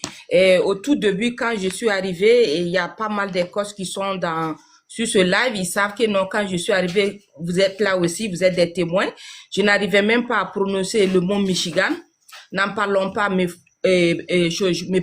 au tout début, quand je suis arrivée, et il y a pas mal d'écoles qui sont sur ce live, ils savent que non, quand je suis arrivée, vous êtes là aussi, vous êtes des témoins. Je n'arrivais même pas à prononcer le mot Michigan. N'en parlons pas, je me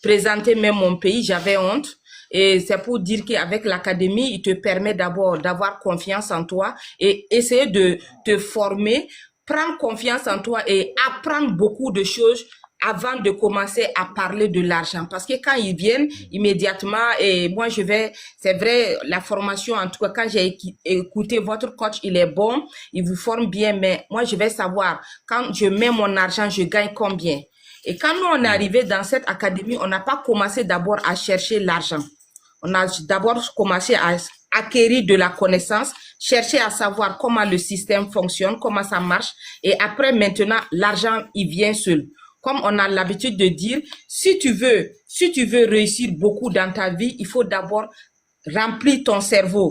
présenter même mon pays, j'avais honte. Et c'est pour dire qu'avec l'académie, il te permet d'abord d'avoir confiance en toi et essayer de te former, prendre confiance en toi et apprendre beaucoup de choses avant de commencer à parler de l'argent. Parce que quand ils viennent, immédiatement, et moi c'est vrai, la formation, en tout cas, quand j'ai écouté votre coach, il est bon, il vous forme bien, mais moi je vais savoir, quand je mets mon argent, je gagne combien? Et quand nous, on est arrivé dans cette académie, on n'a pas commencé d'abord à chercher l'argent. On a d'abord commencé à acquérir de la connaissance, chercher à savoir comment le système fonctionne, comment ça marche. Et après, maintenant, l'argent, il vient seul. Comme on a l'habitude de dire, si tu veux réussir beaucoup dans ta vie, il faut d'abord remplir ton cerveau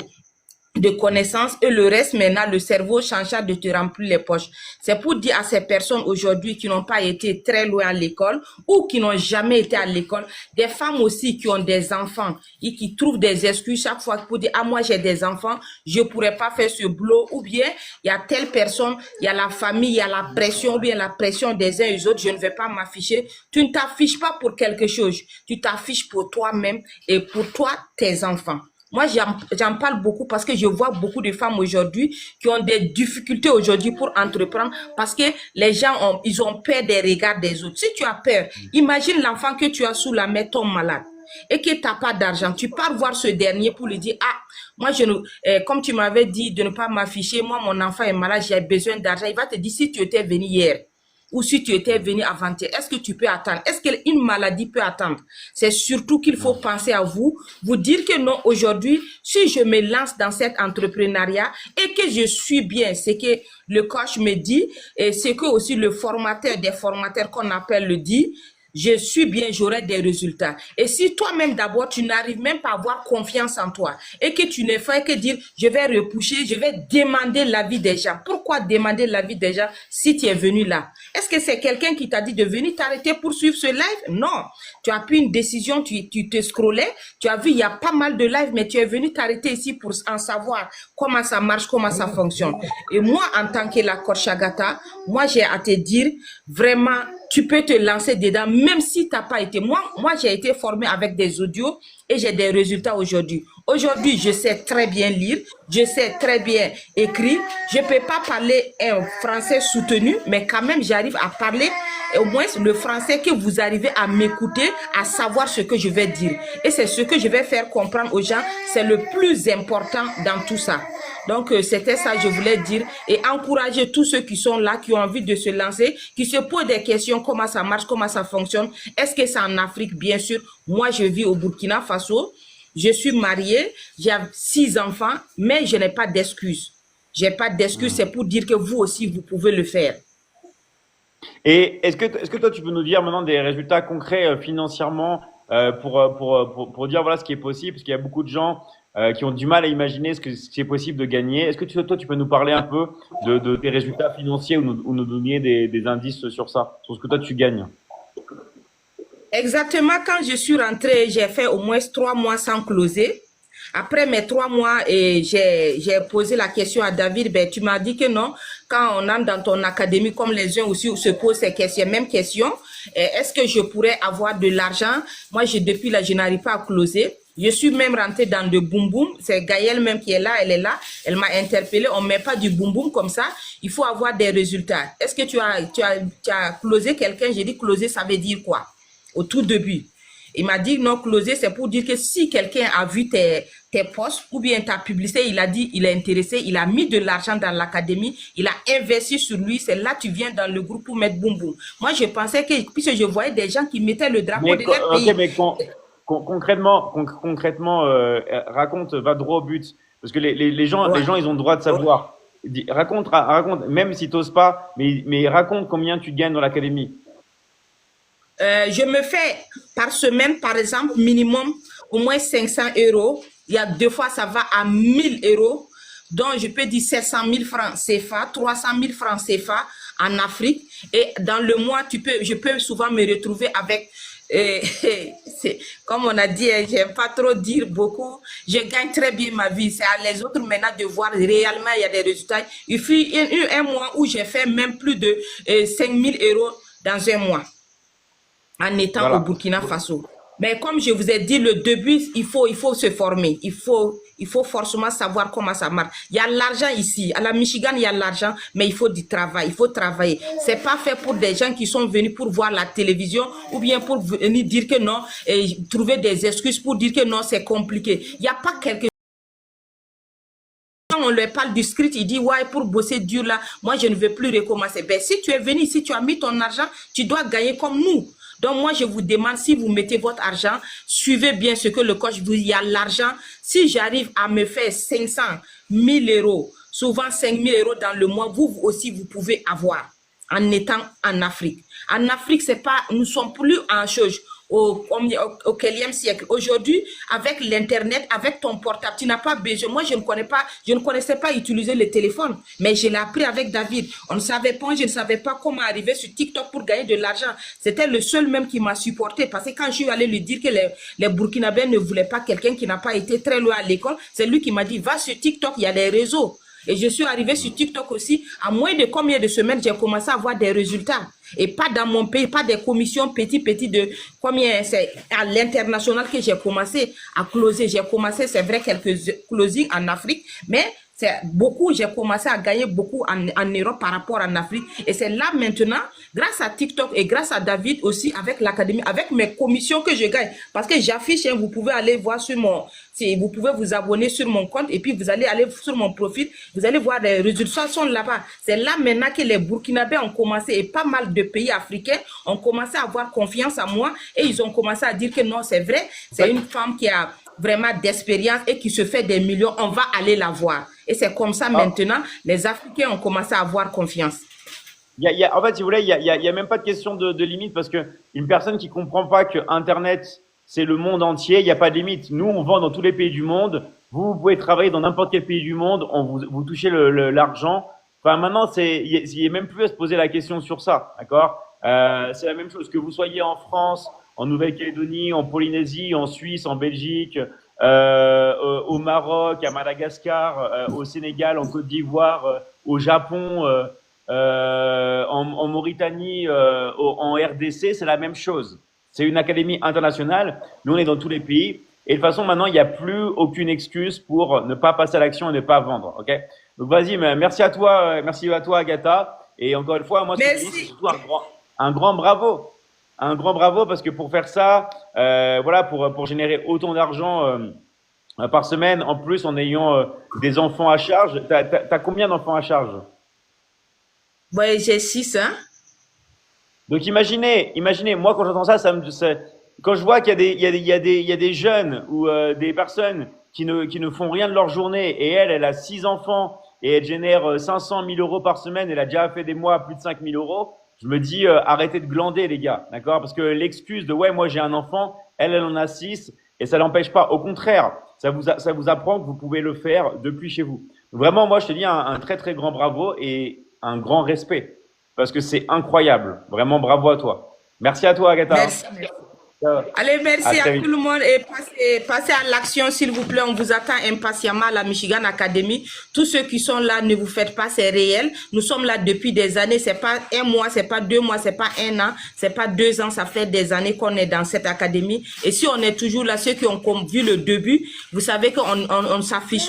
de connaissances et le reste, maintenant, le cerveau changera de te remplir les poches. C'est pour dire à ces personnes aujourd'hui qui n'ont pas été très loin à l'école ou qui n'ont jamais été à l'école, des femmes aussi qui ont des enfants et qui trouvent des excuses chaque fois pour dire, ah, moi, j'ai des enfants, je pourrais pas faire ce boulot, ou bien, il y a telle personne, il y a la famille, il y a la pression, ou bien la pression des uns et des autres, je ne vais pas m'afficher. Tu ne t'affiches pas pour quelque chose, tu t'affiches pour toi-même et pour toi, tes enfants. Moi, j'en parle beaucoup parce que je vois beaucoup de femmes aujourd'hui qui ont des difficultés aujourd'hui pour entreprendre parce que les gens ils ont peur des regards des autres. Si tu as peur, imagine l'enfant que tu as sous la main tombe malade et que tu n'as pas d'argent. Tu pars voir ce dernier pour lui dire, ah, moi, comme tu m'avais dit de ne pas m'afficher, moi, mon enfant est malade, j'ai besoin d'argent. Il va te dire, si tu étais venu hier, ou si tu étais venu avant-hier, est-ce que tu peux attendre? Est-ce qu'une maladie peut attendre? C'est surtout qu'il faut penser à vous dire que non, aujourd'hui, si je me lance dans cet entrepreneuriat et que je suis bien, c'est que le coach me dit, et c'est que aussi le formateur des formateurs qu'on appelle le dit, je suis bien, j'aurai des résultats. Et si toi-même d'abord, tu n'arrives même pas à avoir confiance en toi et que tu ne fais que dire, je vais repousser, je vais demander l'avis des gens. Pourquoi demander l'avis des gens si tu es venu là? Est-ce que c'est quelqu'un qui t'a dit de venir t'arrêter pour suivre ce live? Non. Tu as pris une décision, tu te scrollais, tu as vu, il y a pas mal de lives, mais tu es venu t'arrêter ici pour en savoir comment ça marche, comment ça fonctionne. Et moi, en tant que la coach Agatha, moi, j'ai à te dire, vraiment, tu peux te lancer dedans, même si tu n'as pas été. Moi, j'ai été formée avec des audios et j'ai des résultats aujourd'hui. Aujourd'hui, je sais très bien lire, je sais très bien écrire. Je ne peux pas parler un français soutenu, mais quand même, j'arrive à parler au moins le français que vous arrivez à m'écouter, à savoir ce que je vais dire. Et c'est ce que je vais faire comprendre aux gens. C'est le plus important dans tout ça. Donc, c'était ça que je voulais dire et encourager tous ceux qui sont là, qui ont envie de se lancer, qui se posent des questions, comment ça marche, comment ça fonctionne. Est-ce que c'est en Afrique? Bien sûr. Moi, je vis au Burkina Faso. Je suis mariée, j'ai 6 enfants, mais je n'ai pas d'excuses. Je n'ai pas d'excuses, c'est pour dire que vous aussi, vous pouvez le faire. Et est-ce que toi, tu peux nous dire maintenant des résultats concrets financièrement pour dire voilà ce qui est possible, parce qu'il y a beaucoup de gens qui ont du mal à imaginer ce qui est possible de gagner. Est-ce que toi, tu peux nous parler un peu de tes résultats financiers ou nous donner des indices sur ça, sur ce que toi, tu gagnes? Exactement, quand je suis rentrée, j'ai fait au moins 3 mois sans closer. Après mes 3 mois, j'ai posé la question à David, ben, tu m'as dit que non, quand on entre dans ton académie, comme les uns aussi se posent ces questions, même question, est-ce que je pourrais avoir de l'argent? Moi, depuis là, je n'arrive pas à closer. Je suis même rentrée dans le boom boom. C'est Gaëlle même qui est là, elle est là. Elle m'a interpellée. On ne met pas du boom boom comme ça. Il faut avoir des résultats. Est-ce que tu as closé quelqu'un? J'ai dit closer, ça veut dire quoi? Au tout début. Il m'a dit non, closer, c'est pour dire que si quelqu'un a vu tes posts ou bien ta publicité, il a dit, il est intéressé, il a mis de l'argent dans l'académie, il a investi sur lui, c'est là que tu viens dans le groupe pour mettre boum boum. Moi, je pensais que, puisque je voyais des gens qui mettaient le drapeau de leur pays. Ok, mais concrètement, raconte, va droit au but. Parce que les gens, Ouais. les gens, ils ont le droit de savoir. Raconte, même si tu n'oses pas, mais raconte combien tu gagnes dans l'académie. Je me fais par semaine, par exemple, minimum au moins 500 euros. Il y a 2 fois, ça va à 1000 euros. Donc, je peux dire 700 000 francs CFA, 300 000 francs CFA en Afrique. Et dans le mois, je peux souvent me retrouver avec, comme on a dit, j'aime pas trop dire beaucoup. Je gagne très bien ma vie. C'est à les autres maintenant de voir réellement il y a des résultats. Il fut un mois où j'ai fait même plus de 5 000 euros dans un mois, en étant au Voilà. Burkina Faso. Mais comme je vous ai dit, le début, il faut se former. Il faut forcément savoir comment ça marche. Il y a l'argent ici. À la Michigan, il y a l'argent, mais il faut du travail. Il faut travailler. C'est pas fait pour des gens qui sont venus pour voir la télévision ou bien pour venir dire que non, et trouver des excuses pour dire que non, c'est compliqué. Il n'y a pas quelque on leur parle du script, il dit, ouais, pour bosser dur là, moi, je ne veux plus recommencer. Ben, si tu es venu ici, tu as mis ton argent, tu dois gagner comme nous. Donc, moi, je vous demande, si vous mettez votre argent, suivez bien ce que le coach vous dit. Il y a l'argent. Si j'arrive à me faire 500, 1000 euros, souvent 5000 euros dans le mois, vous aussi, vous pouvez avoir en étant en Afrique. En Afrique, c'est pas, nous sommes plus en chose au 15e siècle. Aujourd'hui, avec l'Internet, avec ton portable, tu n'as pas besoin. Moi, je ne connaissais pas utiliser le téléphone, mais je l'ai appris avec David. On ne savait pas, je ne savais pas comment arriver sur TikTok pour gagner de l'argent. C'était le seul même qui m'a supporté, parce que quand je suis allé lui dire que les Burkinabés ne voulaient pas quelqu'un qui n'a pas été très loin à l'école, c'est lui qui m'a dit, va sur TikTok, il y a des réseaux. Et je suis arrivée sur TikTok aussi. À moins de combien de semaines, j'ai commencé à avoir des résultats. Et pas dans mon pays, pas des commissions petit de combien, c'est à l'international que j'ai commencé à closer. J'ai commencé, c'est vrai, quelques closings en Afrique, mais c'est beaucoup, j'ai commencé à gagner beaucoup en Europe par rapport en Afrique. Et c'est là maintenant, grâce à TikTok et grâce à David aussi, avec l'académie, avec mes commissions que je gagne. Parce que j'affiche, hein, vous pouvez aller voir sur vous pouvez vous abonner sur mon compte et puis vous allez aller sur mon profil, vous allez voir les résultats sont là-bas. C'est là maintenant que les Burkinabés ont commencé et pas mal de pays africains ont commencé à avoir confiance en moi et ils ont commencé à dire que non, c'est vrai, c'est une femme qui a vraiment d'expérience et qui se fait des millions, on va aller la voir. Et c'est comme ça maintenant, les Africains ont commencé à avoir confiance. En fait, si vous voulez, il y a même pas de question de limite parce que une personne qui comprend pas que Internet, c'est le monde entier, il n'y a pas de limite. Nous, on vend dans tous les pays du monde. Vous pouvez travailler dans n'importe quel pays du monde. Vous touchez l'argent. Enfin, maintenant, il y a même plus à se poser la question sur ça. D'accord? C'est la même chose que vous soyez en France, en Nouvelle-Calédonie, en Polynésie, en Suisse, en Belgique, au Maroc, à Madagascar, au Sénégal, en Côte d'Ivoire, au Japon, en Mauritanie, en RDC, c'est la même chose. C'est une académie internationale. Nous, on est dans tous les pays. Et de toute façon, maintenant, il n'y a plus aucune excuse pour ne pas passer à l'action et ne pas vendre. Ok? Donc, vas-y, merci à toi, Agatha. Et encore une fois, moi, c'est surtout un grand bravo. Un grand bravo parce que pour faire ça, voilà, pour générer autant d'argent par semaine, en plus en ayant des enfants à charge. T'as combien d'enfants à charge? Ouais, j'ai 6, hein. Donc imaginez, moi quand j'entends ça, quand je vois qu'il y a des jeunes ou des personnes qui ne font rien de leur journée et elle a 6 enfants et elle génère 500 000 euros par semaine, elle a déjà fait des mois à plus de 5 000 euros. Je me dis, arrêtez de glander, les gars, d'accord? Parce que l'excuse de, ouais, moi j'ai un enfant, elle en a 6, et ça l'empêche pas. Au contraire, ça vous apprend que vous pouvez le faire depuis chez vous. Vraiment, moi, je te dis un très, très grand bravo et un grand respect. Parce que c'est incroyable. Vraiment, bravo à toi. Merci à toi, Agatha. Merci. Allez, merci à tout le monde et passez à l'action, s'il vous plaît. On vous attend impatiemment à la Michigan Academy. Tous ceux qui sont là, ne vous faites pas, c'est réel. Nous sommes là depuis des années. C'est pas un mois, c'est pas 2 mois, c'est pas 1 an, c'est pas 2 ans. Ça fait des années qu'on est dans cette académie. Et si on est toujours là, ceux qui ont vu le début, vous savez qu'on s'affiche.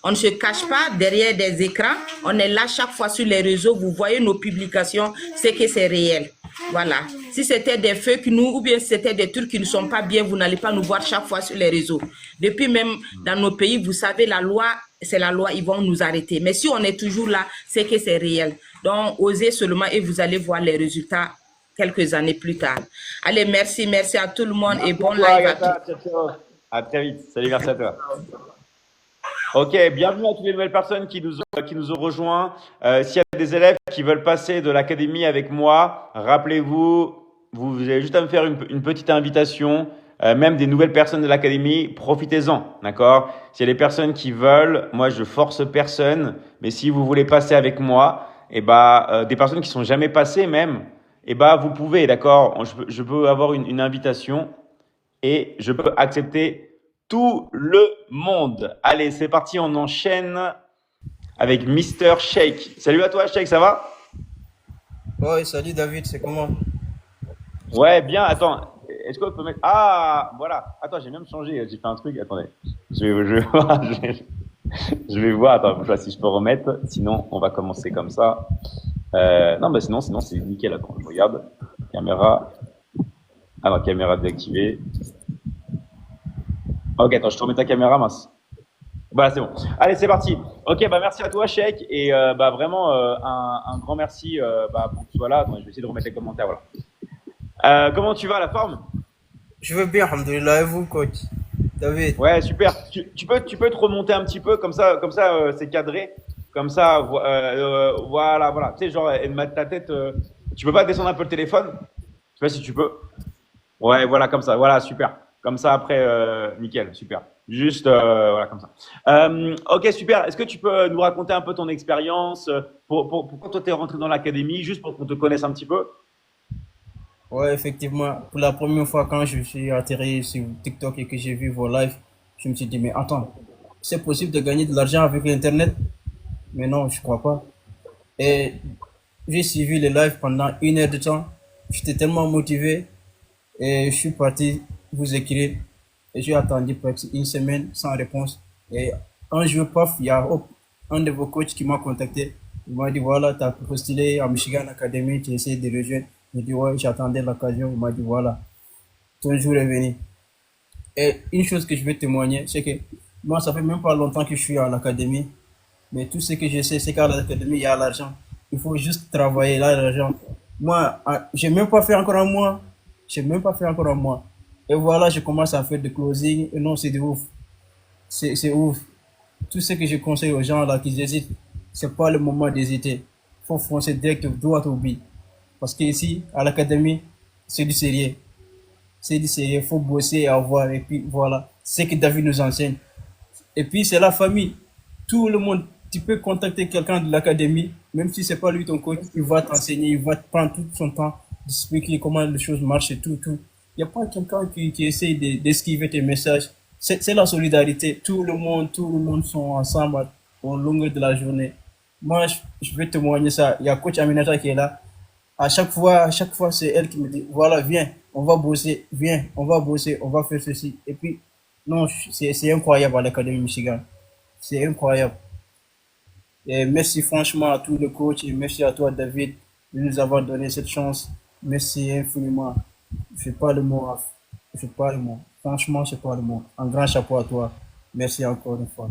On ne se cache pas derrière des écrans. On est là chaque fois sur les réseaux. Vous voyez nos publications, c'est que c'est réel. Voilà. Si c'était des feux ou bien si c'était des trucs qui ne sont pas bien, vous n'allez pas nous voir chaque fois sur les réseaux. Depuis même dans nos pays, vous savez, la loi, c'est la loi, ils vont nous arrêter. Mais si on est toujours là, c'est que c'est réel. Donc, osez seulement et vous allez voir les résultats quelques années plus tard. Allez, merci à tout le monde et bon live à tous. À très vite. Salut, merci à toi. Ok, bienvenue à toutes les nouvelles personnes qui nous ont rejoints. S'il y a des élèves qui veulent passer de l'académie avec moi, rappelez-vous, vous avez juste à me faire une petite invitation. Même des nouvelles personnes de l'académie, profitez-en, d'accord? S'il y a des personnes qui veulent, moi je force personne, mais si vous voulez passer avec moi, des personnes qui sont jamais passées même, vous pouvez, d'accord? Je peux avoir une invitation et je peux accepter tout le monde. Allez, c'est parti, on enchaîne avec Mister Shake. Salut à toi, Shake, ça va? Ouais, salut David, c'est comment? Ouais, bien, attends. Est-ce qu'on peut mettre… Ah, voilà. Attends, j'ai même changé. J'ai fait un truc. Attendez. Je vais voir. Je vais voir. Attends, je vois si je peux remettre. Sinon, on va commencer comme ça. Non, sinon, c'est nickel. Attends, je regarde. Caméra. Alors, caméra désactivée. Ok, attends, je te remets ta caméra, mince. Bah, c'est bon. Allez, c'est parti. Ok, bah merci à toi, Sheikh. Et bah vraiment, un grand merci pour que tu sois là. Attends, je vais essayer de remettre les commentaires. Voilà. Comment tu vas, la forme? Je veux bien, alhamdoulilah, et vous, coach? David? Ouais, super. Tu peux te remonter un petit peu, comme ça, c'est cadré. Comme ça, voilà, voilà. Tu sais, genre, et de mettre ta tête. Tu peux pas descendre un peu le téléphone? Je sais pas si tu peux. Ouais, voilà, comme ça. Voilà, super. Comme ça, après, nickel, super. Juste, voilà, comme ça. Ok, super. Est-ce que tu peux nous raconter un peu ton expérience? Pourquoi toi, t'es rentré dans l'académie? Juste pour qu'on te connaisse un petit peu? Ouais, effectivement, pour la première fois quand je suis atterri sur TikTok et que j'ai vu vos lives, je me suis dit, mais attends, c'est possible de gagner de l'argent avec l'Internet? Mais non, je crois pas. Et j'ai suivi les lives pendant 1 heure de temps. J'étais tellement motivé et je suis parti vous écrire. Et j'ai attendu presque 1 semaine sans réponse. Et un jour, paf, il y a un de vos coachs qui m'a contacté. Il m'a dit, voilà, tu as postulé à Michigan Academy, tu essaies de rejoindre. J'ai dit, ouais, j'attendais l'occasion. Il m'a dit, voilà, ton jour est venu. Et une chose que je vais témoigner, c'est que moi, ça fait même pas longtemps que je suis à l'académie. Mais tout ce que je sais, c'est qu'à l'académie, il y a l'argent. Il faut juste travailler là, l'argent. Moi, j'ai même pas fait encore un mois. J'ai même pas fait encore un mois. Et voilà, je commence à faire des closing. Et non, c'est de ouf. C'est ouf. Tout ce que je conseille aux gens là qui hésitent, c'est pas le moment d'hésiter. Faut foncer direct droit au but. Parce qu'ici, à l'académie, c'est du sérieux. C'est du sérieux. Faut bosser et avoir. Et puis voilà. C'est ce que David nous enseigne. Et puis, c'est la famille. Tout le monde, tu peux contacter quelqu'un de l'académie, même si c'est pas lui ton coach, il va t'enseigner, il va te prendre tout son temps d'expliquer comment les choses marchent et tout, tout. Il n'y a pas quelqu'un qui essaye d'esquiver tes messages. C'est la solidarité. Tout le monde sont ensemble au long de la journée. Moi, je vais témoigner ça. Il y a coach Aminata qui est là. À chaque fois, c'est elle qui me dit, voilà, viens, on va bosser, viens, on va bosser, on va faire ceci. Et puis, non, c'est incroyable à l'Académie Michigan. C'est incroyable. Et merci franchement à tous les coachs et merci à toi, David, de nous avoir donné cette chance. Merci infiniment. Je sais pas le mot, Raph. Je sais pas le mot. Franchement, je sais pas le mot. Un grand chapeau à toi. Merci encore une fois.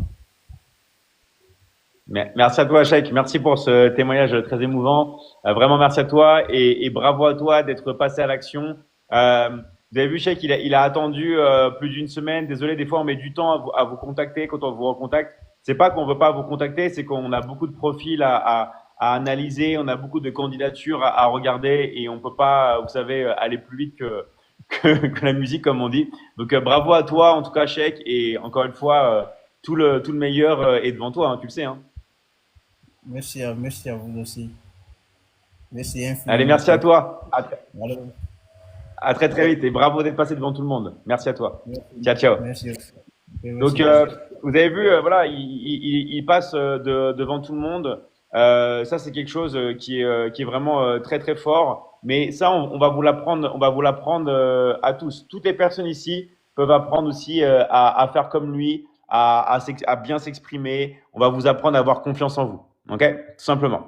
Merci à toi, Sheikh. Merci pour ce témoignage très émouvant. Vraiment, merci à toi et bravo à toi d'être passé à l'action. Vous avez vu, Sheikh, il a attendu plus d'une semaine. Désolé, des fois, on met du temps à vous contacter quand on vous recontacte. C'est pas qu'on veut pas vous contacter, c'est qu'on a beaucoup de profils à analyser, on a beaucoup de candidatures à regarder et on peut pas, vous savez, aller plus vite que la musique, comme on dit. Donc, bravo à toi, en tout cas, Sheikh. Et encore une fois, tout le meilleur est devant toi, hein, tu le sais, hein. Merci à vous aussi. Merci Allez, infiniment, merci à coach. toi. Alors, À très très ouais, vite et bravo d'être passé devant tout le monde. Merci à toi. merci, Ciao, ciao. merci, et Donc, merci David. vous avez vu, voilà, il passe devant tout le monde. Ça, c'est quelque chose qui est vraiment très très fort. Mais ça, on va vous l'apprendre, on va vous l'apprendre à tous. Toutes les personnes ici peuvent apprendre aussi à faire comme lui, à bien s'exprimer. On va vous apprendre à avoir confiance en vous. Ok? Tout simplement.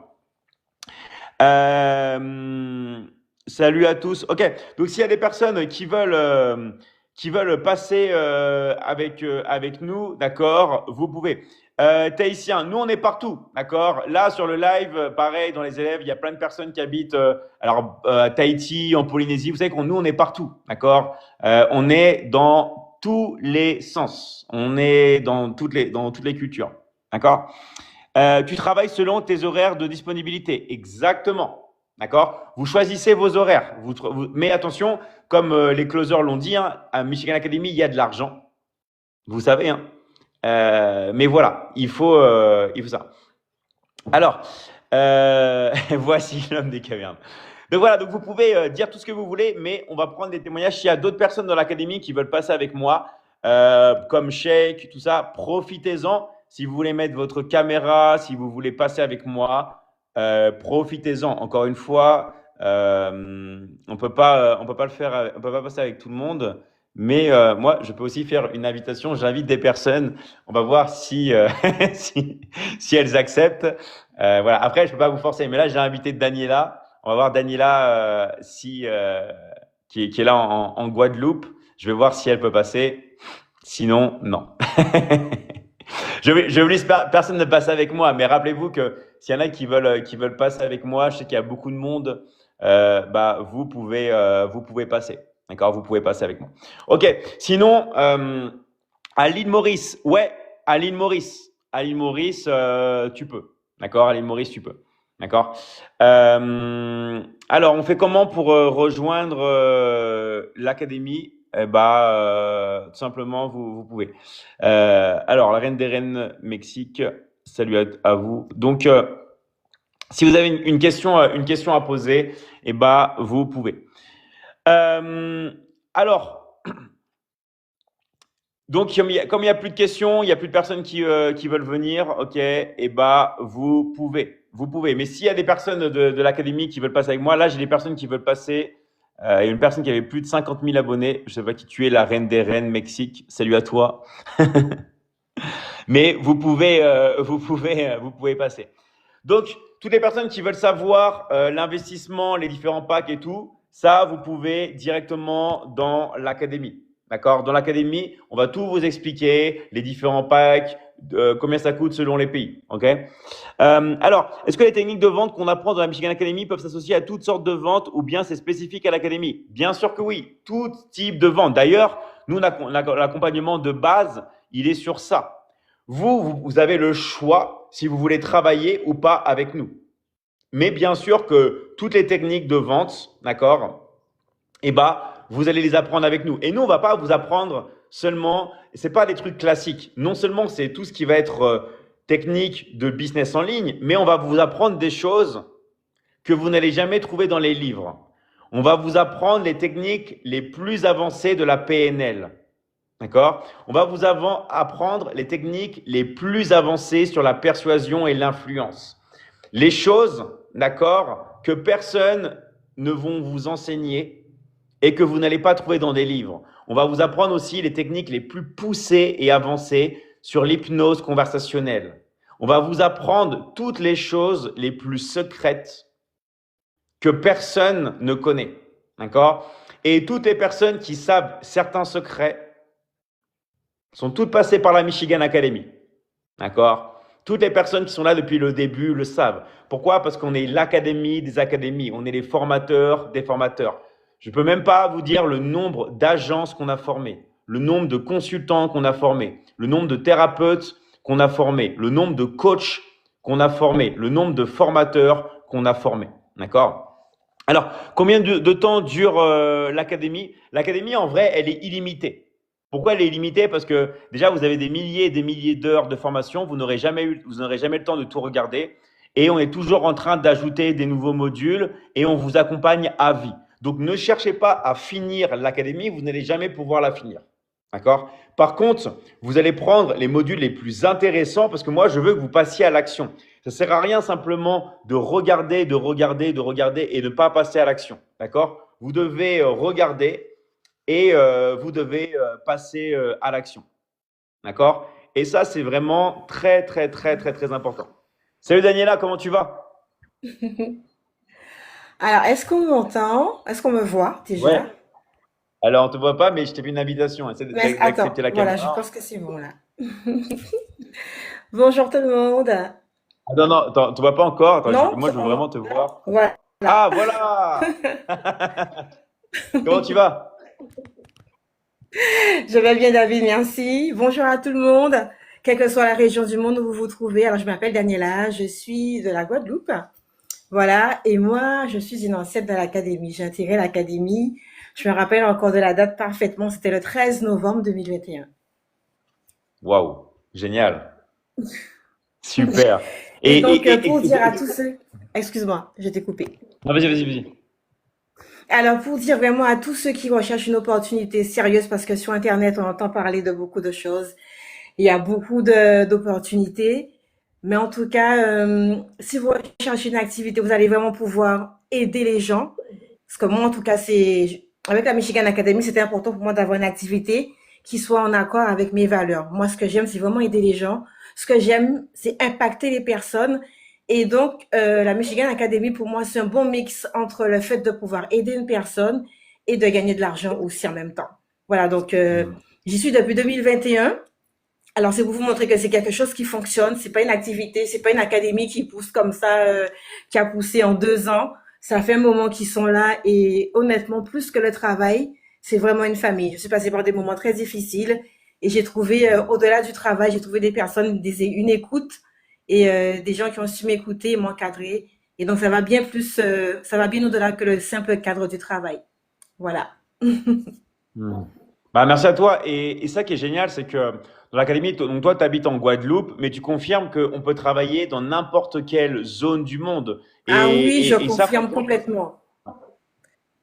Euh, Salut à tous. Ok, donc s'il y a des personnes qui veulent passer avec nous, d'accord, vous pouvez. Tahitien, nous on est partout, d'accord. Là sur le live, pareil, dans les élèves, il y a plein de personnes qui habitent à Tahiti, en Polynésie. Vous savez qu'on nous on est partout, d'accord. On est dans tous les sens. On est dans toutes les cultures, d'accord. Tu travailles selon tes horaires de disponibilité. Exactement. D'accord. Vous choisissez vos horaires. Mais attention, comme les closers l'ont dit, hein, à Michigan Academy, il y a de l'argent. Vous savez. Hein. Mais voilà, il faut ça. Alors, voici l'homme des cavernes. Donc voilà, donc vous pouvez dire tout ce que vous voulez, mais on va prendre des témoignages. S'il y a d'autres personnes dans l'académie qui veulent passer avec moi, comme Sheikh, tout ça, profitez-en. Si vous voulez mettre votre caméra, si vous voulez passer avec moi, profitez-en. Encore une fois, on peut pas le faire, on peut pas passer avec tout le monde. Mais moi, je peux aussi faire une invitation. J'invite des personnes. On va voir si si elles acceptent. Voilà. Après, je peux pas vous forcer. Mais là, j'ai invité Daniela. On va voir Daniela qui est là en Guadeloupe. Je vais voir si elle peut passer. Sinon, non. Je vous laisse personne ne passe avec moi, mais rappelez-vous que s'il y en a qui veulent passer avec moi, je sais qu'il y a beaucoup de monde, bah, vous pouvez passer. D'accord? Vous pouvez passer avec moi. Ok. Sinon, Aline Maurice. Ouais, Aline Maurice. Aline Maurice, tu peux. D'accord? Aline Maurice, tu peux. D'accord? Alors, on fait comment pour rejoindre l'académie? Eh bah, tout simplement, vous pouvez. Alors, la reine des reines Mexique, salut à vous. Donc, si vous avez une question à poser, eh bah, vous pouvez. Alors, donc, comme il y a plus de questions, il y a plus de personnes qui veulent venir, ok, et bah vous pouvez, vous pouvez. Mais s'il y a des personnes de l'académie qui veulent passer avec moi, là j'ai des personnes qui veulent passer. Il y a une personne qui avait plus de 50 000 abonnés. Je sais pas qui tu es, la reine des reines Mexique. Salut à toi. Mais vous pouvez passer. Donc, toutes les personnes qui veulent savoir l'investissement, les différents packs et tout, ça, vous pouvez directement dans l'académie. D'accord? Dans l'académie, on va tout vous expliquer, les différents packs, combien ça coûte selon les pays. OK? Alors, est-ce que les techniques de vente qu'on apprend dans la Michigan Academy peuvent s'associer à toutes sortes de ventes ou bien c'est spécifique à l'académie? Bien sûr que oui, tout type de vente. D'ailleurs, nous, l'accompagnement de base, il est sur ça. Vous avez le choix si vous voulez travailler ou pas avec nous. Mais bien sûr que toutes les techniques de vente, d'accord, eh ben, vous allez les apprendre avec nous. Et nous, on va pas vous apprendre seulement, c'est pas des trucs classiques. Non seulement c'est tout ce qui va être technique de business en ligne, mais on va vous apprendre des choses que vous n'allez jamais trouver dans les livres. On va vous apprendre les techniques les plus avancées de la PNL. D'accord? On va vous apprendre les techniques les plus avancées sur la persuasion et l'influence. Les choses, d'accord, que personne ne vont vous enseigner et que vous n'allez pas trouver dans des livres. On va vous apprendre aussi les techniques les plus poussées et avancées sur l'hypnose conversationnelle. On va vous apprendre toutes les choses les plus secrètes que personne ne connaît. D'accord? Et toutes les personnes qui savent certains secrets sont toutes passées par la Michigan Academy. D'accord? Toutes les personnes qui sont là depuis le début le savent. Pourquoi? Parce qu'on est l'académie des académies. On est les formateurs des formateurs. Je ne peux même pas vous dire le nombre d'agences qu'on a formées, le nombre de consultants qu'on a formés, le nombre de thérapeutes qu'on a formés, le nombre de coachs qu'on a formés, le nombre de formateurs qu'on a formés. D'accord? Alors, combien de temps dure l'académie? L'académie, en vrai, elle est illimitée. Pourquoi elle est illimitée? Parce que déjà, vous avez des milliers et des milliers d'heures de formation. Vous n'aurez jamais le temps de tout regarder. Et on est toujours en train d'ajouter des nouveaux modules et on vous accompagne à vie. Donc, ne cherchez pas à finir l'académie. Vous n'allez jamais pouvoir la finir. D'accord? Par contre, vous allez prendre les modules les plus intéressants parce que moi, je veux que vous passiez à l'action. Ça ne sert à rien simplement de regarder et de ne pas passer à l'action. D'accord? Vous devez regarder et vous devez passer à l'action. D'accord? Et ça, c'est vraiment très, très, très, très, très important. Salut Daniela, comment tu vas? Alors, est-ce qu'on m'entend? Est-ce qu'on me voit Ouais. déjà? Alors, on ne te voit pas, mais je t'ai fait une invitation. Essaie Mais attends, d'accepter la voilà, je caméra. pense que c'est bon là. Bonjour tout le monde. Ah, non, non, attends, on ne te voit pas encore. Attends, Non? moi, je veux vraiment te voir. Voilà. Ah, voilà! Comment tu vas? Je vais bien, David, merci. Bonjour à tout le monde, quelle que soit la région du monde où vous vous trouvez. Alors, je m'appelle Daniela, je suis de la Guadeloupe. Voilà, et moi, je suis une ancienne de l'académie. J'ai intégré l'académie. Je me rappelle encore de la date parfaitement. C'était le 13 novembre 2021. Waouh, génial. Super. Et donc, pour dire à tous ceux... Excuse-moi, je t'ai coupé. Non, vas-y. Alors, pour dire vraiment à tous ceux qui recherchent une opportunité sérieuse, parce que sur Internet, on entend parler de beaucoup de choses. Il y a beaucoup d'opportunités. Mais en tout cas, si vous recherchez une activité, vous allez vraiment pouvoir aider les gens. Parce que moi, en tout cas, avec la Michigan Academy, c'était important pour moi d'avoir une activité qui soit en accord avec mes valeurs. Moi, ce que j'aime, c'est vraiment aider les gens. Ce que j'aime, c'est impacter les personnes. Et donc, la Michigan Academy, pour moi, c'est un bon mix entre le fait de pouvoir aider une personne et de gagner de l'argent aussi en même temps. Voilà, donc j'y suis depuis 2021. Alors, c'est pour vous montrer que c'est quelque chose qui fonctionne. C'est pas une activité, c'est pas une académie qui pousse comme ça, qui a poussé en 2 ans. Ça fait un moment qu'ils sont là et honnêtement, plus que le travail, c'est vraiment une famille. Je suis passée par des moments très difficiles et j'ai trouvé, au-delà du travail, j'ai trouvé des personnes, une écoute et des gens qui ont su m'écouter et m'encadrer. Et donc, ça va bien au-delà que le simple cadre du travail. Voilà. Hmm. Bah, merci à toi. Et ça qui est génial, c'est que dans l'académie, donc toi, tu habites en Guadeloupe, mais tu confirmes qu'on peut travailler dans n'importe quelle zone du monde. Ah oui, je Et ça, confirme franchement, complètement.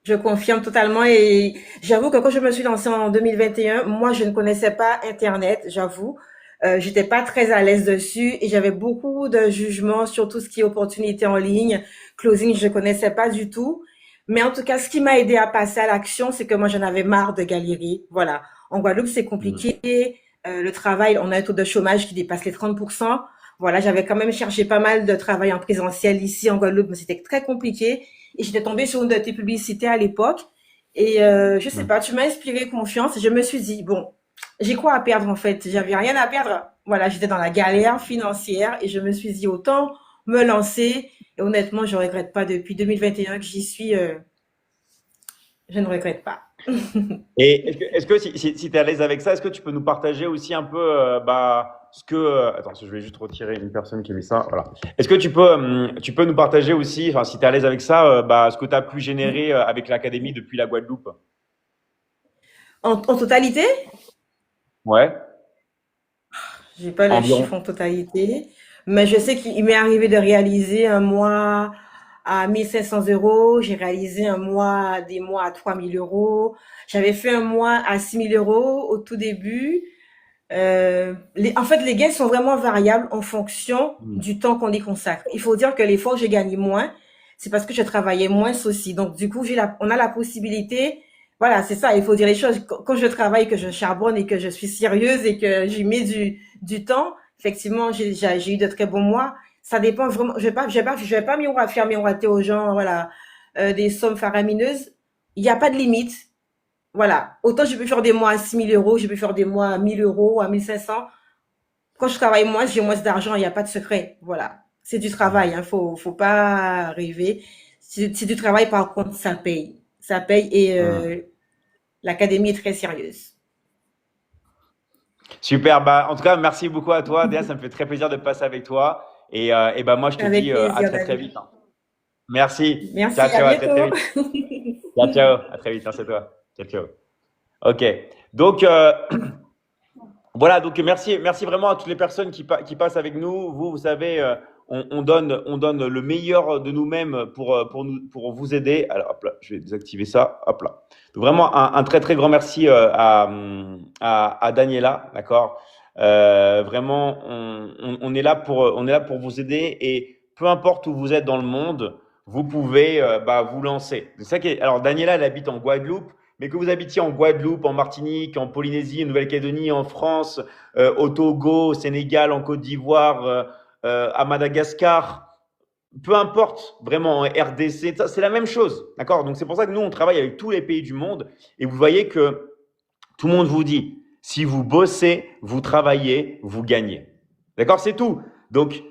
Je confirme totalement et j'avoue que quand je me suis lancée en 2021, moi, je ne connaissais pas Internet, j'avoue. J'étais pas très à l'aise dessus et j'avais beaucoup de jugements sur tout ce qui est opportunité en ligne. Closing, je connaissais pas du tout. Mais en tout cas, ce qui m'a aidé à passer à l'action, c'est que moi, j'en avais marre de galérer. Voilà. En Guadeloupe, c'est hmm. compliqué. Le travail, on a un taux de chômage qui dépasse les 30%. Voilà, j'avais quand même cherché pas mal de travail en présentiel ici en Guadeloupe, mais c'était très compliqué. Et j'étais tombée sur une de tes publicités à l'époque. Et je sais Hmm. pas, tu m'as inspiré confiance. Et je me suis dit, bon, j'ai quoi à perdre en fait? J'avais rien à perdre. Voilà, j'étais dans la galère financière et je me suis dit, autant me lancer. Et honnêtement, je regrette pas depuis 2021 que j'y suis. Je ne regrette pas. Et est-ce que si tu es à l'aise avec ça, est-ce que tu peux nous partager aussi un peu ce que… attends, je vais juste retirer une personne qui a mis ça. Voilà. Est-ce que tu peux nous partager aussi, enfin, si tu es à l'aise avec ça, ce que tu as pu générer avec l'académie depuis la Guadeloupe? En totalité, Ouais, j'ai pas le chiffre environ. en totalité, mais je sais qu'il m'est arrivé de réaliser un mois à 1 500 euros. J'ai réalisé des mois à 3 000 euros. J'avais fait un mois à 6 000 euros au tout début. En fait, les gains sont vraiment variables en fonction Hmm. du temps qu'on y consacre. Il faut dire que les fois où j'ai gagné moins, c'est parce que je travaillais moins aussi. Donc, du coup, on a la possibilité. Voilà, c'est ça. Il faut dire les choses. Quand je travaille, que je charbonne et que je suis sérieuse et que j'y mets du temps, effectivement, j'ai eu de très bons mois. Ça dépend vraiment. Je vais pas faire miroiter aux gens, voilà, des sommes faramineuses. Il n'y a pas de limite. Voilà. Autant je peux faire des mois à 6 000 euros, je peux faire des mois à 1 000 euros, à 1 500. Quand je travaille moins, j'ai moins d'argent, il n'y a pas de secret. Voilà. C'est du travail, hein. Faut pas rêver. C'est du travail, par contre, ça paye. Ça paye et Hmm. l'académie est très sérieuse. Super, bah, en tout cas, merci beaucoup à toi, Déa, ça me fait très plaisir de passer avec toi. Et bah, moi, je te dis Avec à plaisir, très très David. vite, hein. Merci. Merci, Ciao, à ciao, à très très bientôt. vite. Ciao, ciao, à très vite, hein, c'est toi. Ciao, ciao. Ok. Donc, voilà, donc merci vraiment à toutes les personnes qui passent avec nous. Vous savez, on donne le meilleur de nous-mêmes pour vous aider. Alors, hop là, je vais désactiver ça. Hop là. Donc, vraiment, un très, très grand merci à Daniela, d'accord? Vraiment, on est là pour vous aider et peu importe où vous êtes dans le monde, vous pouvez vous lancer. C'est ça qui est… Alors, Daniela, elle habite en Guadeloupe. Mais que vous habitiez en Guadeloupe, en Martinique, en Polynésie, en Nouvelle-Calédonie, en France, au Togo, au Sénégal, en Côte d'Ivoire, à Madagascar, peu importe, vraiment, en RDC, c'est la même chose, d'accord? Donc c'est pour ça que nous, on travaille avec tous les pays du monde et vous voyez que tout le monde vous dit, si vous bossez, vous travaillez, vous gagnez. D'accord? C'est tout. Donc,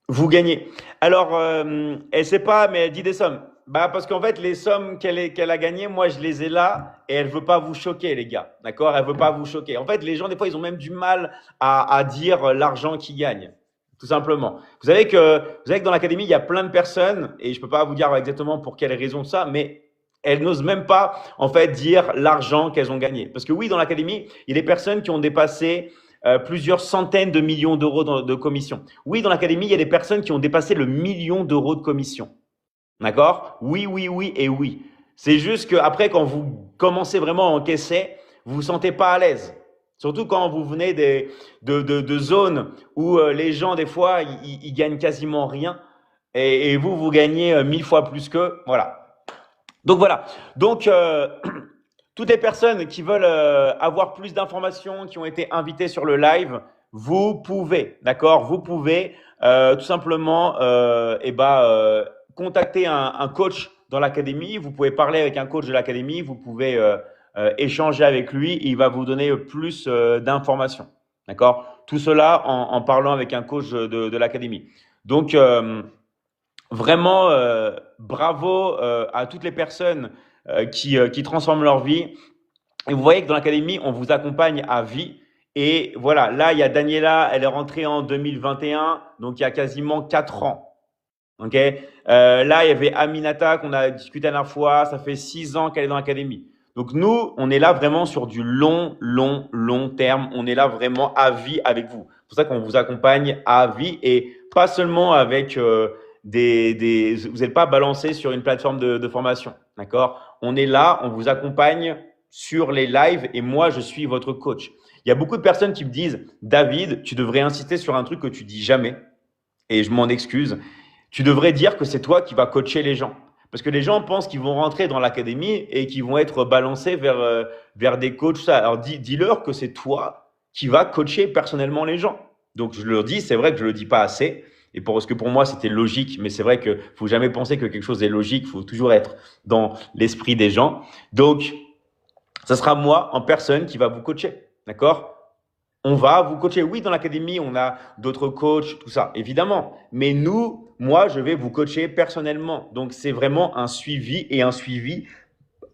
vous gagnez. Alors, elle ne sait pas, mais elle dit des sommes. Bah, parce qu'en fait, les sommes qu'elle a gagnées, moi, je les ai là et elle ne veut pas vous choquer, les gars. D'accord? Elle ne veut pas vous choquer. En fait, les gens, des fois, ils ont même du mal à dire l'argent qu'ils gagnent. Tout simplement. Vous savez que dans l'académie, il y a plein de personnes, et je ne peux pas vous dire exactement pour quelles raisons ça, mais elles n'osent même pas, en fait, dire l'argent qu'elles ont gagné. Parce que oui, dans l'académie, il y a des personnes qui ont dépassé plusieurs centaines de millions d'euros de commission. Oui, dans l'académie, il y a des personnes qui ont dépassé le million d'euros de commission. D'accord? Oui, oui, oui et oui. C'est juste qu'après, quand vous commencez vraiment à encaisser, vous vous sentez pas à l'aise. Surtout quand vous venez de zones où les gens, des fois, ils gagnent quasiment rien et vous gagnez 1000 fois plus qu'eux. Voilà. Donc voilà. Donc, toutes les personnes qui veulent avoir plus d'informations, qui ont été invitées sur le live, vous pouvez, d'accord? Vous pouvez tout simplement contacter un coach dans l'académie. Vous pouvez parler avec un coach de l'académie. Vous pouvez échanger avec lui. Il va vous donner plus d'informations, D'accord? Tout cela en parlant avec un coach de l'académie. Donc, vraiment, bravo à toutes les personnes qui transforment leur vie. Et vous voyez que dans l'académie, on vous accompagne à vie. Et voilà, là, il y a Daniela, elle est rentrée en 2021, donc il y a quasiment 4 ans. Ok. Là, il y avait Aminata qu'on a discuté la dernière fois, ça fait 6 ans qu'elle est dans l'académie. Donc nous, on est là vraiment sur du long terme. On est là vraiment à vie avec vous. C'est pour ça qu'on vous accompagne à vie et pas seulement avec vous n'êtes pas balancé sur une plateforme de formation. D'accord? On est là, on vous accompagne sur les lives et moi, je suis votre coach. Il y a beaucoup de personnes qui me disent, David, tu devrais insister sur un truc que tu dis jamais. Et je m'en excuse. Tu devrais dire que c'est toi qui vas coacher les gens. Parce que les gens pensent qu'ils vont rentrer dans l'académie et qu'ils vont être balancés vers des coachs. Ça. Alors dis-leur que c'est toi qui vas coacher personnellement les gens. Donc je leur dis, c'est vrai que je le dis pas assez. Et parce que pour moi c'était logique, mais c'est vrai que faut jamais penser que quelque chose est logique. Il faut toujours être dans l'esprit des gens. Donc ça sera moi en personne qui va vous coacher. D'accord? On va vous coacher. Oui, dans l'académie, on a d'autres coachs, tout ça, évidemment. Mais moi, je vais vous coacher personnellement. Donc, c'est vraiment un suivi et un suivi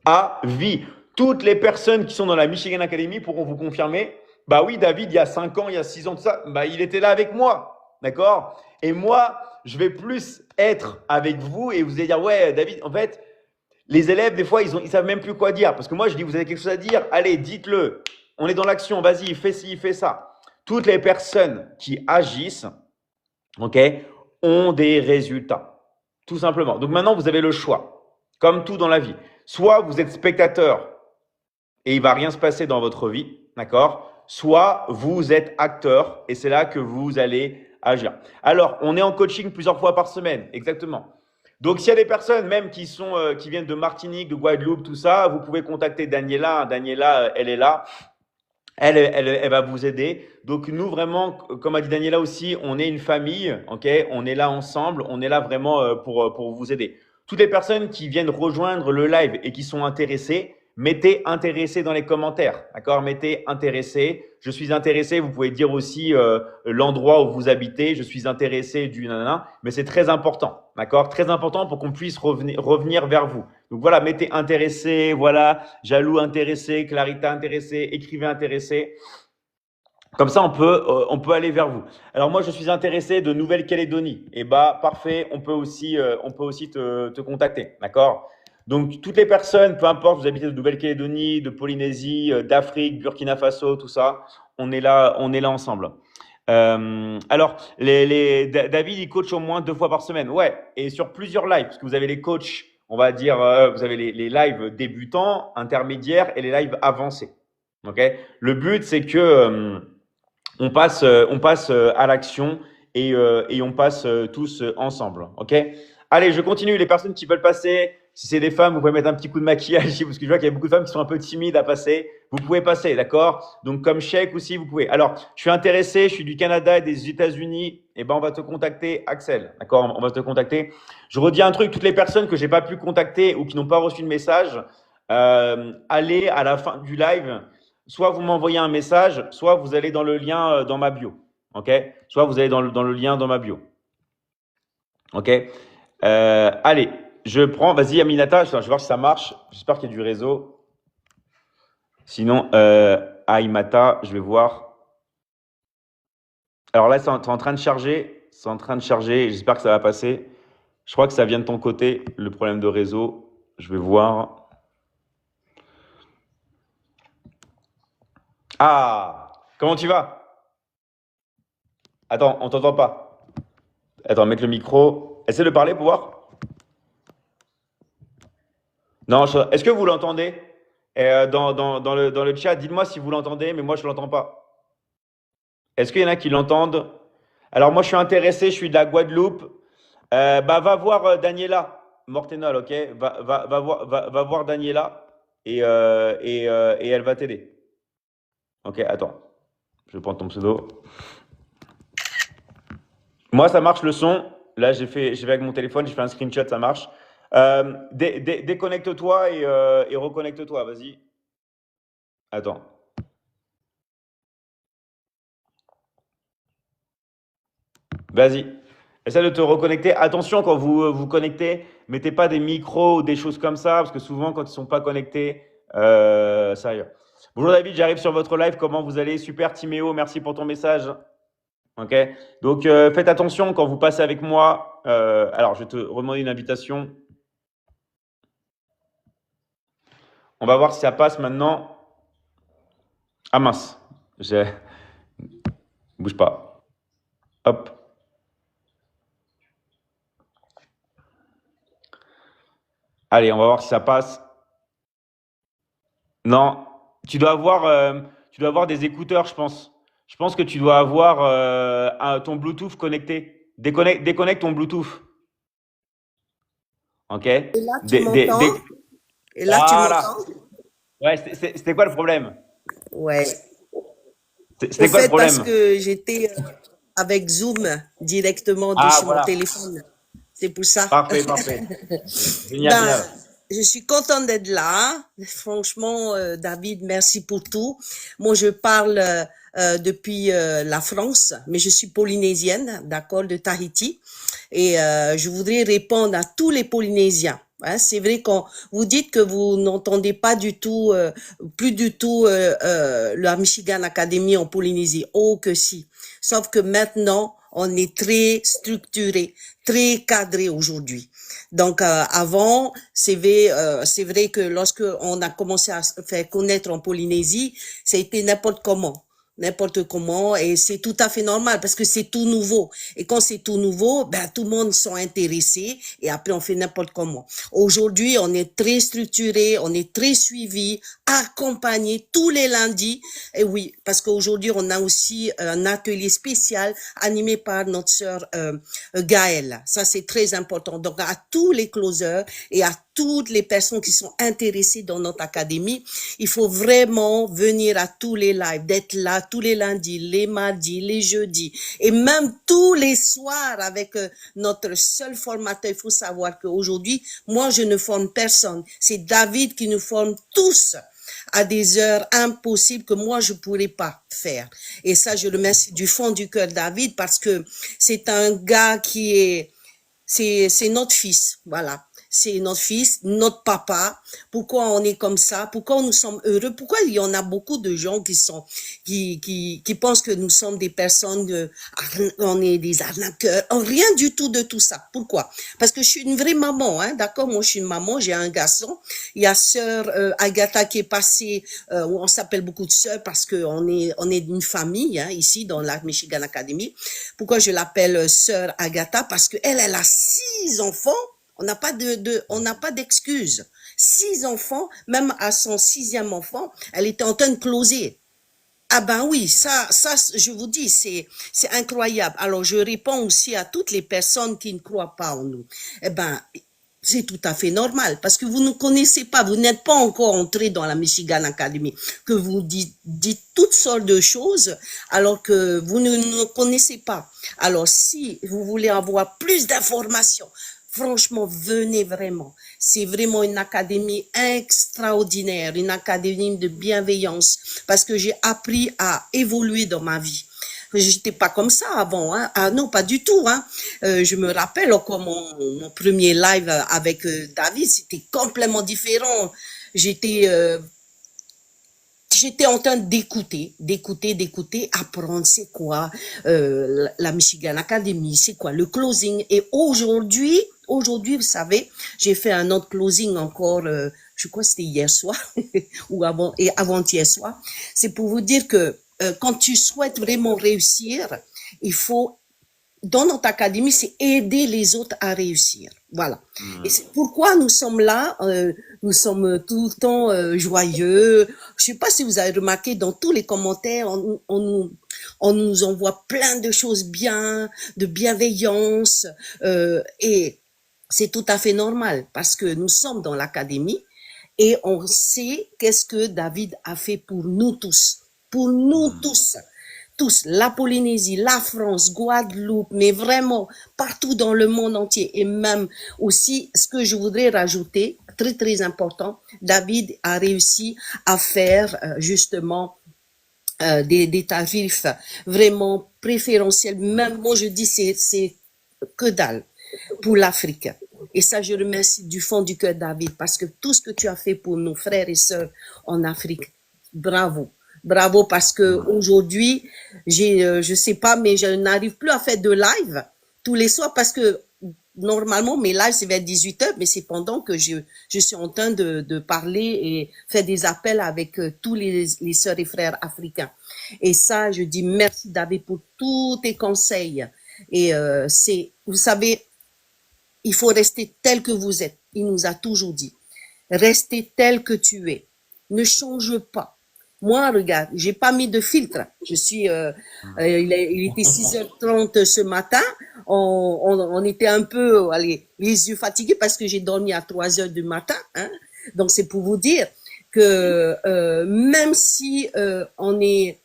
à vie. Toutes les personnes qui sont dans la Michigan Academy pourront vous confirmer. Bah oui, David, il y a 5 ans, il y a 6 ans, tout ça, bah, il était là avec moi. D'accord? Et moi, je vais plus être avec vous et vous allez dire, ouais, David, en fait, les élèves, des fois, ils savent même plus quoi dire. Parce que moi, je dis, vous avez quelque chose à dire, allez, dites-le. On est dans l'action, vas-y, fais ci, fais ça. Toutes les personnes qui agissent, ok, ont des résultats. Tout simplement. Donc maintenant, vous avez le choix. Comme tout dans la vie. Soit vous êtes spectateur et il va rien se passer dans votre vie, d'accord? Soit vous êtes acteur et c'est là que vous allez agir. Alors, on est en coaching plusieurs fois par semaine, exactement. Donc, s'il y a des personnes même qui viennent de Martinique, de Guadeloupe, tout ça, vous pouvez contacter Daniela. Daniela, elle est là. Elle va vous aider. Donc, nous, vraiment, comme a dit Daniela aussi, on est une famille, ok? On est là ensemble, on est là vraiment pour vous aider. Toutes les personnes qui viennent rejoindre le live et qui sont intéressées, mettez intéressé dans les commentaires, d'accord? Mettez intéressé. Je suis intéressé. Vous pouvez dire aussi l'endroit où vous habitez. Je suis intéressé du nanana. Mais c'est très important, d'accord? Très important pour qu'on puisse revenir vers vous. Donc voilà, mettez intéressé, voilà, jaloux intéressé, Clarita intéressé, écrivez intéressé. Comme ça, on peut aller vers vous. Alors moi, je suis intéressé de Nouvelle-Calédonie. Et bah parfait, on peut aussi te contacter, d'accord? Donc toutes les personnes, peu importe, vous habitez de Nouvelle-Calédonie, de Polynésie, d'Afrique, Burkina Faso, tout ça, on est là ensemble. Alors, David, il coach au moins 2 fois par semaine. Ouais, et sur plusieurs lives, parce que vous avez les coachs, on va dire, vous avez les lives débutants, intermédiaires et les lives avancés. Ok? Le but, c'est que on passe à l'action et on passe tous ensemble. Ok? Allez, je continue. Les personnes qui veulent passer, si c'est des femmes, vous pouvez mettre un petit coup de maquillage ici, parce que je vois qu'il y a beaucoup de femmes qui sont un peu timides à passer. Vous pouvez passer, d'accord? Donc, comme chèque aussi, vous pouvez. Alors, je suis intéressé, je suis du Canada et des États-Unis. Eh ben, on va te contacter, Axel. D'accord? On va te contacter. Je redis un truc, toutes les personnes que j'ai pas pu contacter ou qui n'ont pas reçu de message, allez à la fin du live. Soit vous m'envoyez un message, soit vous allez dans le lien dans ma bio. Ok? Soit vous allez dans le lien dans ma bio. Ok? Allez, je prends. Vas-y, Aminata, je vais voir si ça marche. J'espère qu'il y a du réseau. Sinon, Aïmata, je vais voir. Alors là, c'est en train de charger. C'est en train de charger. J'espère que ça va passer. Je crois que ça vient de ton côté, le problème de réseau. Je vais voir. Ah, comment tu vas? Attends, on t'entend pas. Attends, mettre le micro. Essaie de parler pour voir. Non, est-ce que vous l'entendez? Dans le chat, dites-moi si vous l'entendez, mais moi je l'entends pas. Est-ce qu'il y en a qui l'entendent? Alors moi je suis intéressé, je suis de la Guadeloupe. Bah va voir Daniela Mortenol, ok? Va voir Daniela et elle va t'aider. Ok, attends. Je vais prendre ton pseudo. Moi, ça marche le son. Là, j'ai fait avec mon téléphone, j'ai fait un screenshot, ça marche. Déconnecte-toi et reconnecte-toi, vas-y. Attends. Vas-y. Essaie de te reconnecter. Attention, quand vous vous connectez, mettez pas des micros ou des choses comme ça, parce que souvent, quand ils sont pas connectés, ça y est. Bonjour David, j'arrive sur votre live. Comment vous allez? Super, Timéo, merci pour ton message. Ok. Donc, faites attention quand vous passez avec moi. Alors, je vais te demander une invitation. On va voir si ça passe maintenant. Ah mince, bouge pas. Hop. Allez, on va voir si ça passe. Non, tu dois avoir des écouteurs, je pense. Je pense que tu dois avoir ton Bluetooth connecté. Déconnecte ton Bluetooth. Ok? Et là, tu Dé- dé- m'entends? dé- Et là, tu Voilà. m'entends? Ouais, c'était quoi le problème? Ouais. Au C'était quoi le fait, parce problème? que j'étais avec Zoom directement Ah, dessus mon voilà. téléphone. C'est pour ça. Parfait, parfait. Génial, Ben, génial. je suis contente d'être là. Franchement, David, merci pour tout. Moi, je parle depuis la France, mais je suis polynésienne, d'accord, de Tahiti. Et je voudrais répondre à tous les Polynésiens. Hein, c'est vrai quand vous dites que vous n'entendez pas du tout, plus du tout la Michigan Academy en Polynésie. Oh que si. Sauf que maintenant, on est très structuré, très cadré aujourd'hui. Donc avant, c'est vrai que lorsque on a commencé à se faire connaître en Polynésie, ça a été n'importe comment, et c'est tout à fait normal parce que c'est tout nouveau. Et quand c'est tout nouveau, ben tout le monde sont intéressés et après on fait n'importe comment. Aujourd'hui, on est très structuré, on est très suivi, accompagné tous les lundis. Et oui, parce qu'aujourd'hui on a aussi un atelier spécial animé par notre sœur Gaëlle. Ça c'est très important. Donc à tous les closers et à toutes les personnes qui sont intéressées dans notre académie, il faut vraiment venir à tous les lives, d'être là tous les lundis, les mardis, les jeudis et même tous les soirs avec notre seul formateur. Il faut savoir qu'aujourd'hui, moi, je ne forme personne. C'est David qui nous forme tous à des heures impossibles que moi, je pourrais pas faire. Et ça, je le remercie du fond du cœur, David, parce que c'est un gars qui est, c'est notre fils, voilà. C'est notre fils, notre papa. Pourquoi on est comme ça? Pourquoi nous sommes heureux? Pourquoi il y en a beaucoup de gens qui pensent que nous sommes des personnes, on est des arnaqueurs? Rien du tout de tout ça. Pourquoi? Parce que je suis une vraie maman, hein, d'accord? Moi, je suis une maman, j'ai un garçon. Il y a sœur Agatha qui est passée, on s'appelle beaucoup de sœurs parce que on est d'une famille, hein, ici dans la Michigan Academy. Pourquoi je l'appelle sœur Agatha? Parce que elle a 6 enfants. On n'a pas on n'a pas d'excuses. 6 enfants, même à son 6e enfant, elle était en train de closer. Ah ben oui, ça, je vous dis, c'est incroyable. Alors, je réponds aussi à toutes les personnes qui ne croient pas en nous. Eh ben, c'est tout à fait normal parce que vous ne connaissez pas, vous n'êtes pas encore entré dans la Michigan Academy, que vous dites toutes sortes de choses alors que vous ne connaissez pas. Alors, si vous voulez avoir plus d'informations, franchement, venez vraiment. C'est vraiment une académie extraordinaire, une académie de bienveillance parce que j'ai appris à évoluer dans ma vie. J'étais pas comme ça avant, hein. Ah non, pas du tout, hein. Je me rappelle encore mon premier live avec David, c'était complètement différent. J'étais en train d'écouter, apprendre c'est quoi la Michigan Academy, c'est quoi le closing. Et aujourd'hui, vous savez, j'ai fait un autre closing encore, je crois que c'était hier soir ou avant-hier soir. C'est pour vous dire que quand tu souhaites vraiment réussir, il faut dans notre académie, c'est aider les autres à réussir. Voilà. Et c'est pourquoi nous sommes là. Nous sommes tout le temps joyeux. Je sais pas si vous avez remarqué dans tous les commentaires, on nous envoie plein de choses bien, de bienveillance. Et c'est tout à fait normal parce que nous sommes dans l'académie et on sait qu'est-ce que David a fait pour nous tous. Pour nous tous, la Polynésie, la France, Guadeloupe, mais vraiment partout dans le monde entier. Et même aussi, ce que je voudrais rajouter, très très important, David a réussi à faire justement des tarifs vraiment préférentiels. Même moi, je dis c'est que dalle pour l'Afrique. Et ça, je remercie du fond du cœur, David, parce que tout ce que tu as fait pour nos frères et sœurs en Afrique, bravo. Bravo, parce que aujourd'hui, je sais pas, mais je n'arrive plus à faire de live tous les soirs parce que normalement, mes lives, c'est vers 18h, mais c'est pendant que je suis en train de parler et faire des appels avec tous les sœurs et frères africains. Et ça, je dis merci, David, pour tous tes conseils. Et vous savez, il faut rester tel que vous êtes. Il nous a toujours dit. Restez tel que tu es. Ne change pas. Moi, regarde, j'ai pas mis de filtre. Je suis, il était 6h30 ce matin. On était un peu, allez, les yeux fatigués parce que j'ai dormi à 3h du matin. Hein. Donc, c'est pour vous dire que même si on est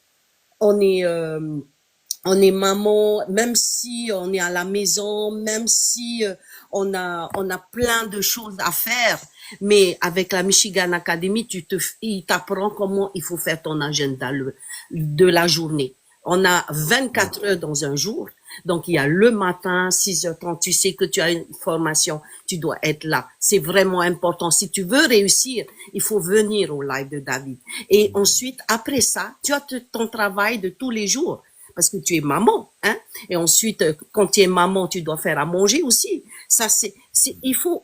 maman, même si on est à la maison, même si on a plein de choses à faire, mais avec la Michigan Academy, il t'apprend comment il faut faire ton agenda de la journée. On a 24 heures dans un jour. Donc, il y a le matin, 6h30, tu sais que tu as une formation, tu dois être là. C'est vraiment important. Si tu veux réussir, il faut venir au live de David. Et ensuite, après ça, tu as ton travail de tous les jours. Parce que tu es maman, hein. Et ensuite, quand tu es maman, tu dois faire à manger aussi. Ça, il faut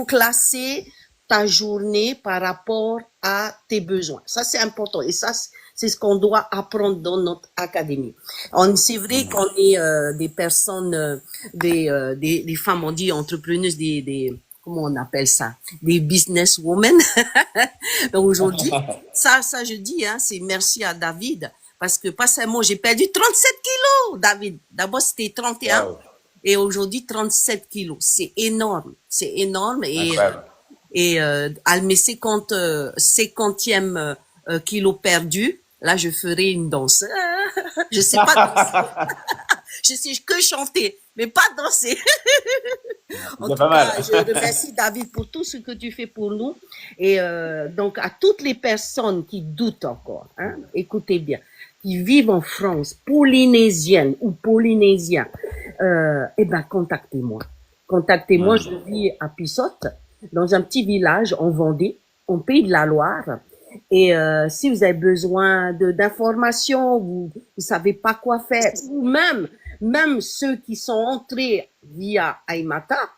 classer ta journée par rapport à tes besoins. Ça, c'est important. Et ça, c'est ce qu'on doit apprendre dans notre académie. C'est vrai qu'on est des personnes, des femmes, on dit entrepreneuses, comment on appelle ça? Des businesswomen. Donc aujourd'hui, ça je dis, hein, c'est merci à David. Parce que pas seulement j'ai perdu 37 kilos, David. D'abord, c'était 31 Wow. et aujourd'hui 37 kilos. C'est énorme. C'est énorme. Incroyable. À mes 50e kilo perdu, là, je ferai une danse. Je sais pas danser. Je sais que chanter, mais pas danser. En C'est tout pas mal. cas, je remercie David pour tout ce que tu fais pour nous. Et donc, à toutes les personnes qui doutent encore, hein, écoutez bien, qui vivent en France, polynésiennes ou polynésiens, eh ben, contactez-moi. Contactez-moi, je vis à Pissotte, dans un petit village en Vendée, en Pays de la Loire. Et si vous avez besoin d'informations, vous savez pas quoi faire, ou même ceux qui sont entrés via Aimata,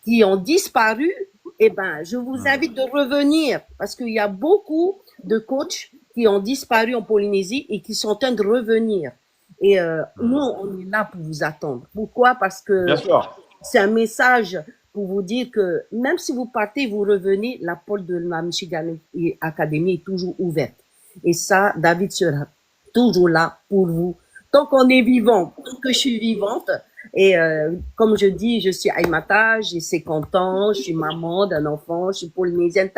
qui ont disparu, eh ben, je vous invite de revenir parce qu'il y a beaucoup de coachs qui ont disparu en Polynésie et qui sont en train de revenir. Et nous, on est là pour vous attendre. Pourquoi? Parce que Bien sûr. c'est un message pour vous dire que même si vous partez, vous revenez, la porte de la Michigan Academy est toujours ouverte. Et ça, David sera toujours là pour vous. Tant qu'on est vivant, tant que je suis vivante, et comme je dis, je suis Aimata, j'ai 50 ans, je suis maman d'un enfant, je suis polynésienne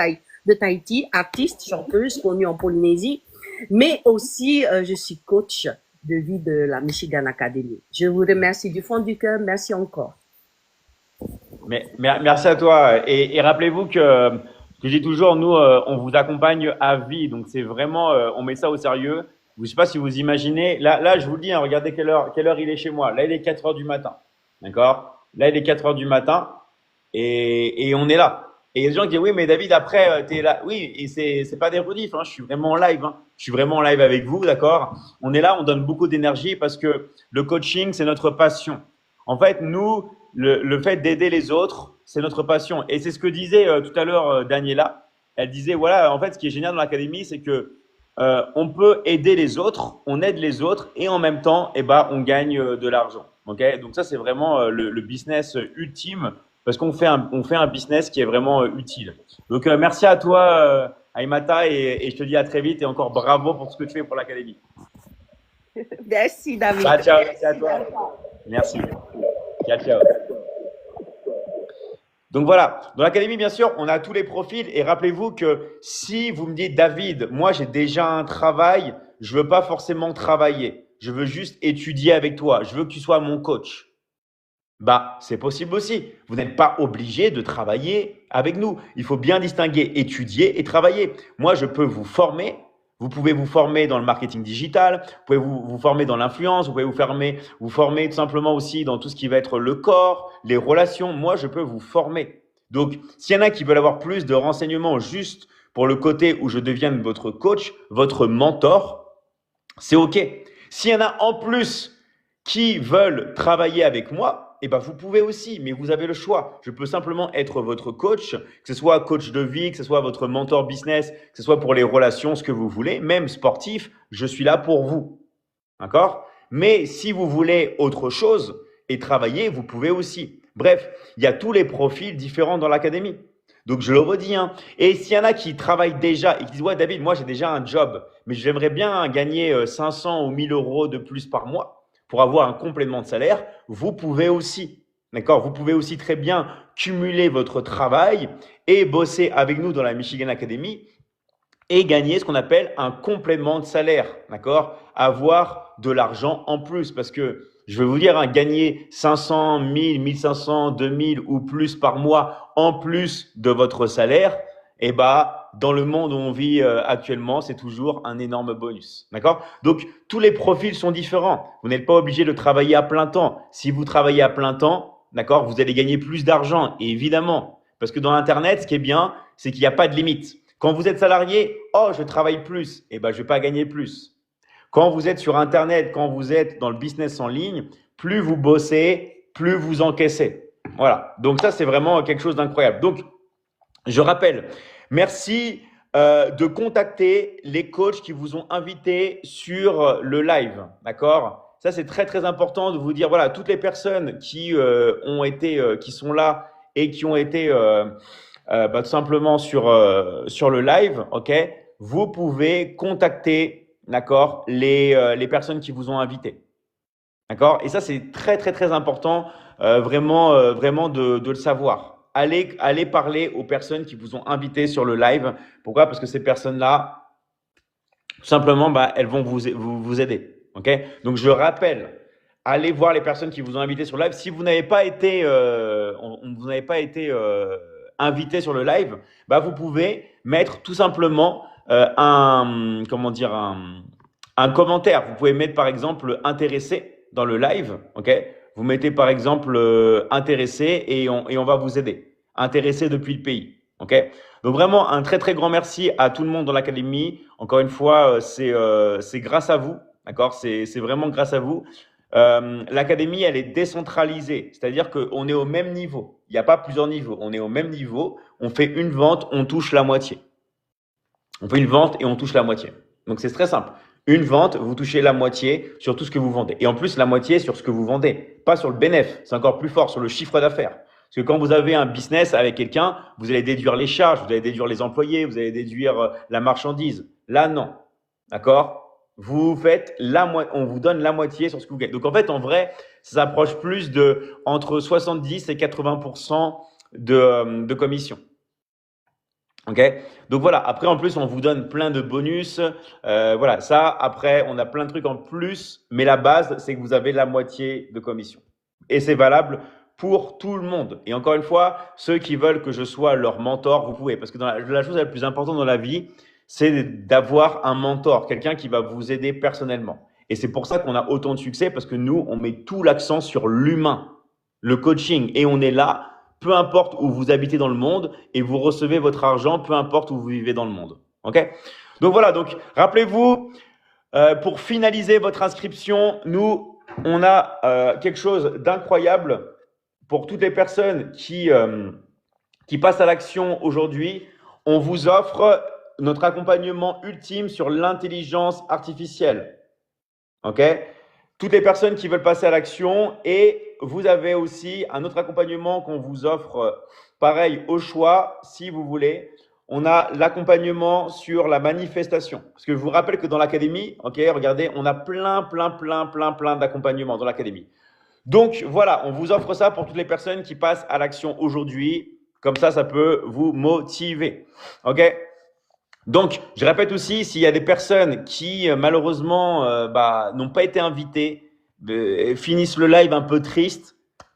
de Tahiti, artiste, chanteuse connue en Polynésie, mais aussi je suis coach de vie de la Michigan Academy. Je vous remercie du fond du cœur, merci encore. Merci à toi. Et rappelez-vous que je dis toujours, nous, on vous accompagne à vie. Donc, c'est vraiment, on met ça au sérieux. Je ne sais pas si vous imaginez. Là, je vous le dis, hein, regardez quelle heure il est chez moi. Là, il est 4 heures du matin. D'accord? Là, il est 4 heures du matin. Et on est là. Et il y a des gens qui disent, oui, mais David, après, t'es là. Oui, et c'est pas des rediffs, hein. Je suis vraiment en live, hein. Je suis vraiment en live avec vous, d'accord? On est là, on donne beaucoup d'énergie parce que le coaching, c'est notre passion. En fait, nous, le fait d'aider les autres, c'est notre passion. Et c'est ce que disait tout à l'heure Daniela. Elle disait, voilà, en fait, ce qui est génial dans l'académie, c'est que on peut aider les autres, on aide les autres et en même temps, eh ben, on gagne de l'argent. Okay? Donc ça, c'est vraiment le business ultime parce qu'on fait un business qui est vraiment utile. Donc merci à toi, Aimata, et je te dis à très vite et encore bravo pour ce que tu fais pour l'académie. Merci, David. Bah, ciao, merci à toi. Merci. Ciao, ciao. Donc voilà, dans l'académie, bien sûr, on a tous les profils et rappelez-vous que si vous me dites, David, moi j'ai déjà un travail, je veux pas forcément travailler, je veux juste étudier avec toi, je veux que tu sois mon coach. Bah, c'est possible aussi. Vous n'êtes pas obligé de travailler avec nous. Il faut bien distinguer étudier et travailler. Moi, je peux vous former, Vous pouvez vous former dans le marketing digital, vous pouvez vous former dans l'influence, vous pouvez vous former tout simplement aussi dans tout ce qui va être le corps, les relations. Moi, je peux vous former. Donc, s'il y en a qui veulent avoir plus de renseignements juste pour le côté où je devienne votre coach, votre mentor, c'est OK. S'il y en a en plus qui veulent travailler avec moi, eh ben vous pouvez aussi, mais vous avez le choix. Je peux simplement être votre coach, que ce soit coach de vie, que ce soit votre mentor business, que ce soit pour les relations, ce que vous voulez, même sportif, je suis là pour vous. D'accord? Mais si vous voulez autre chose et travailler, vous pouvez aussi. Bref, il y a tous les profils différents dans l'académie. Donc, je le redis, hein. Et s'il y en a qui travaillent déjà et qui disent, ouais, David, moi, j'ai déjà un job, mais j'aimerais bien gagner 500 ou 1000 euros de plus par mois pour avoir un complément de salaire, vous pouvez aussi. D'accord? Vous pouvez aussi très bien cumuler votre travail et bosser avec nous dans la Michigan Academy et gagner ce qu'on appelle un complément de salaire. D'accord? Avoir de l'argent en plus parce que je vais vous dire, hein, gagner 500, 1000, 1500, 2000 ou plus par mois en plus de votre salaire, eh ben, dans le monde où on vit actuellement, c'est toujours un énorme bonus. D'accord? Donc, tous les profils sont différents. Vous n'êtes pas obligé de travailler à plein temps. Si vous travaillez à plein temps, d'accord, vous allez gagner plus d'argent, évidemment. Parce que dans Internet, ce qui est bien, c'est qu'il n'y a pas de limite. Quand vous êtes salarié, oh, je travaille plus, eh ben, je vais pas gagner plus. Quand vous êtes sur Internet, quand vous êtes dans le business en ligne, plus vous bossez, plus vous encaissez. Voilà. Donc ça, c'est vraiment quelque chose d'incroyable. Donc, je rappelle, merci de contacter les coachs qui vous ont invité sur le live. D'accord? Ça, c'est très, très important de vous dire, voilà, toutes les personnes qui qui sont là et qui ont été tout simplement sur le live, ok? Vous pouvez contacter, d'accord, les personnes qui vous ont invité. D'accord? Et ça, c'est très, très, très important, vraiment de le savoir. Allez parler aux personnes qui vous ont invité sur le live. Pourquoi? Parce que ces personnes-là, tout simplement, elles vont vous aider. Ok? Donc, je rappelle, allez voir les personnes qui vous ont invité sur le live. Si vous n'avez pas été, vous n'avez pas été invité sur le live, vous pouvez mettre tout simplement un commentaire. Vous pouvez mettre par exemple intéressé dans le live, ok? Vous mettez par exemple intéressé et on va vous aider. Intéressé depuis le pays, ok? Donc vraiment un très très grand merci à tout le monde dans l'académie. Encore une fois, c'est grâce à vous, d'accord? C'est vraiment grâce à vous. L'académie, elle est décentralisée, c'est-à-dire qu'on est au même niveau. Il n'y a pas plusieurs niveaux. On est au même niveau. On fait une vente, on touche la moitié. On fait une vente et on touche la moitié. Donc, c'est très simple. Une vente, vous touchez la moitié sur tout ce que vous vendez. Et en plus, la moitié sur ce que vous vendez. Pas sur le bénéfice. C'est encore plus fort, sur le chiffre d'affaires. Parce que quand vous avez un business avec quelqu'un, vous allez déduire les charges, vous allez déduire les employés, vous allez déduire la marchandise. Là, non. D'accord? Vous faites on vous donne la moitié sur ce que vous gagnez. Donc, en fait, en vrai, ça s'approche plus de entre 70 et 80% de commission. Ok? Donc voilà. Après, en plus, on vous donne plein de bonus. Voilà. Ça, après, on a plein de trucs en plus. Mais la base, c'est que vous avez la moitié de commission. Et c'est valable pour tout le monde. Et encore une fois, ceux qui veulent que je sois leur mentor, vous pouvez. Parce que la chose la plus importante dans la vie, c'est d'avoir un mentor, quelqu'un qui va vous aider personnellement. Et c'est pour ça qu'on a autant de succès, parce que nous, on met tout l'accent sur l'humain, le coaching. Et on est là, peu importe où vous habitez dans le monde, et vous recevez votre argent, peu importe où vous vivez dans le monde. Ok? Donc voilà, donc rappelez-vous, pour finaliser votre inscription, nous, on a quelque chose d'incroyable pour toutes les personnes qui passent à l'action aujourd'hui. On vous offre notre accompagnement ultime sur l'intelligence artificielle. Ok? Toutes les personnes qui veulent passer à l'action, et vous avez aussi un autre accompagnement qu'on vous offre, pareil, au choix, si vous voulez. On a l'accompagnement sur la manifestation. Parce que je vous rappelle que dans l'académie, ok, regardez, on a plein d'accompagnements dans l'académie. Donc voilà, on vous offre ça pour toutes les personnes qui passent à l'action aujourd'hui. Comme ça peut vous motiver. Ok? Donc, je répète aussi, s'il y a des personnes qui, malheureusement, n'ont pas été invitées, finissent le live un peu triste,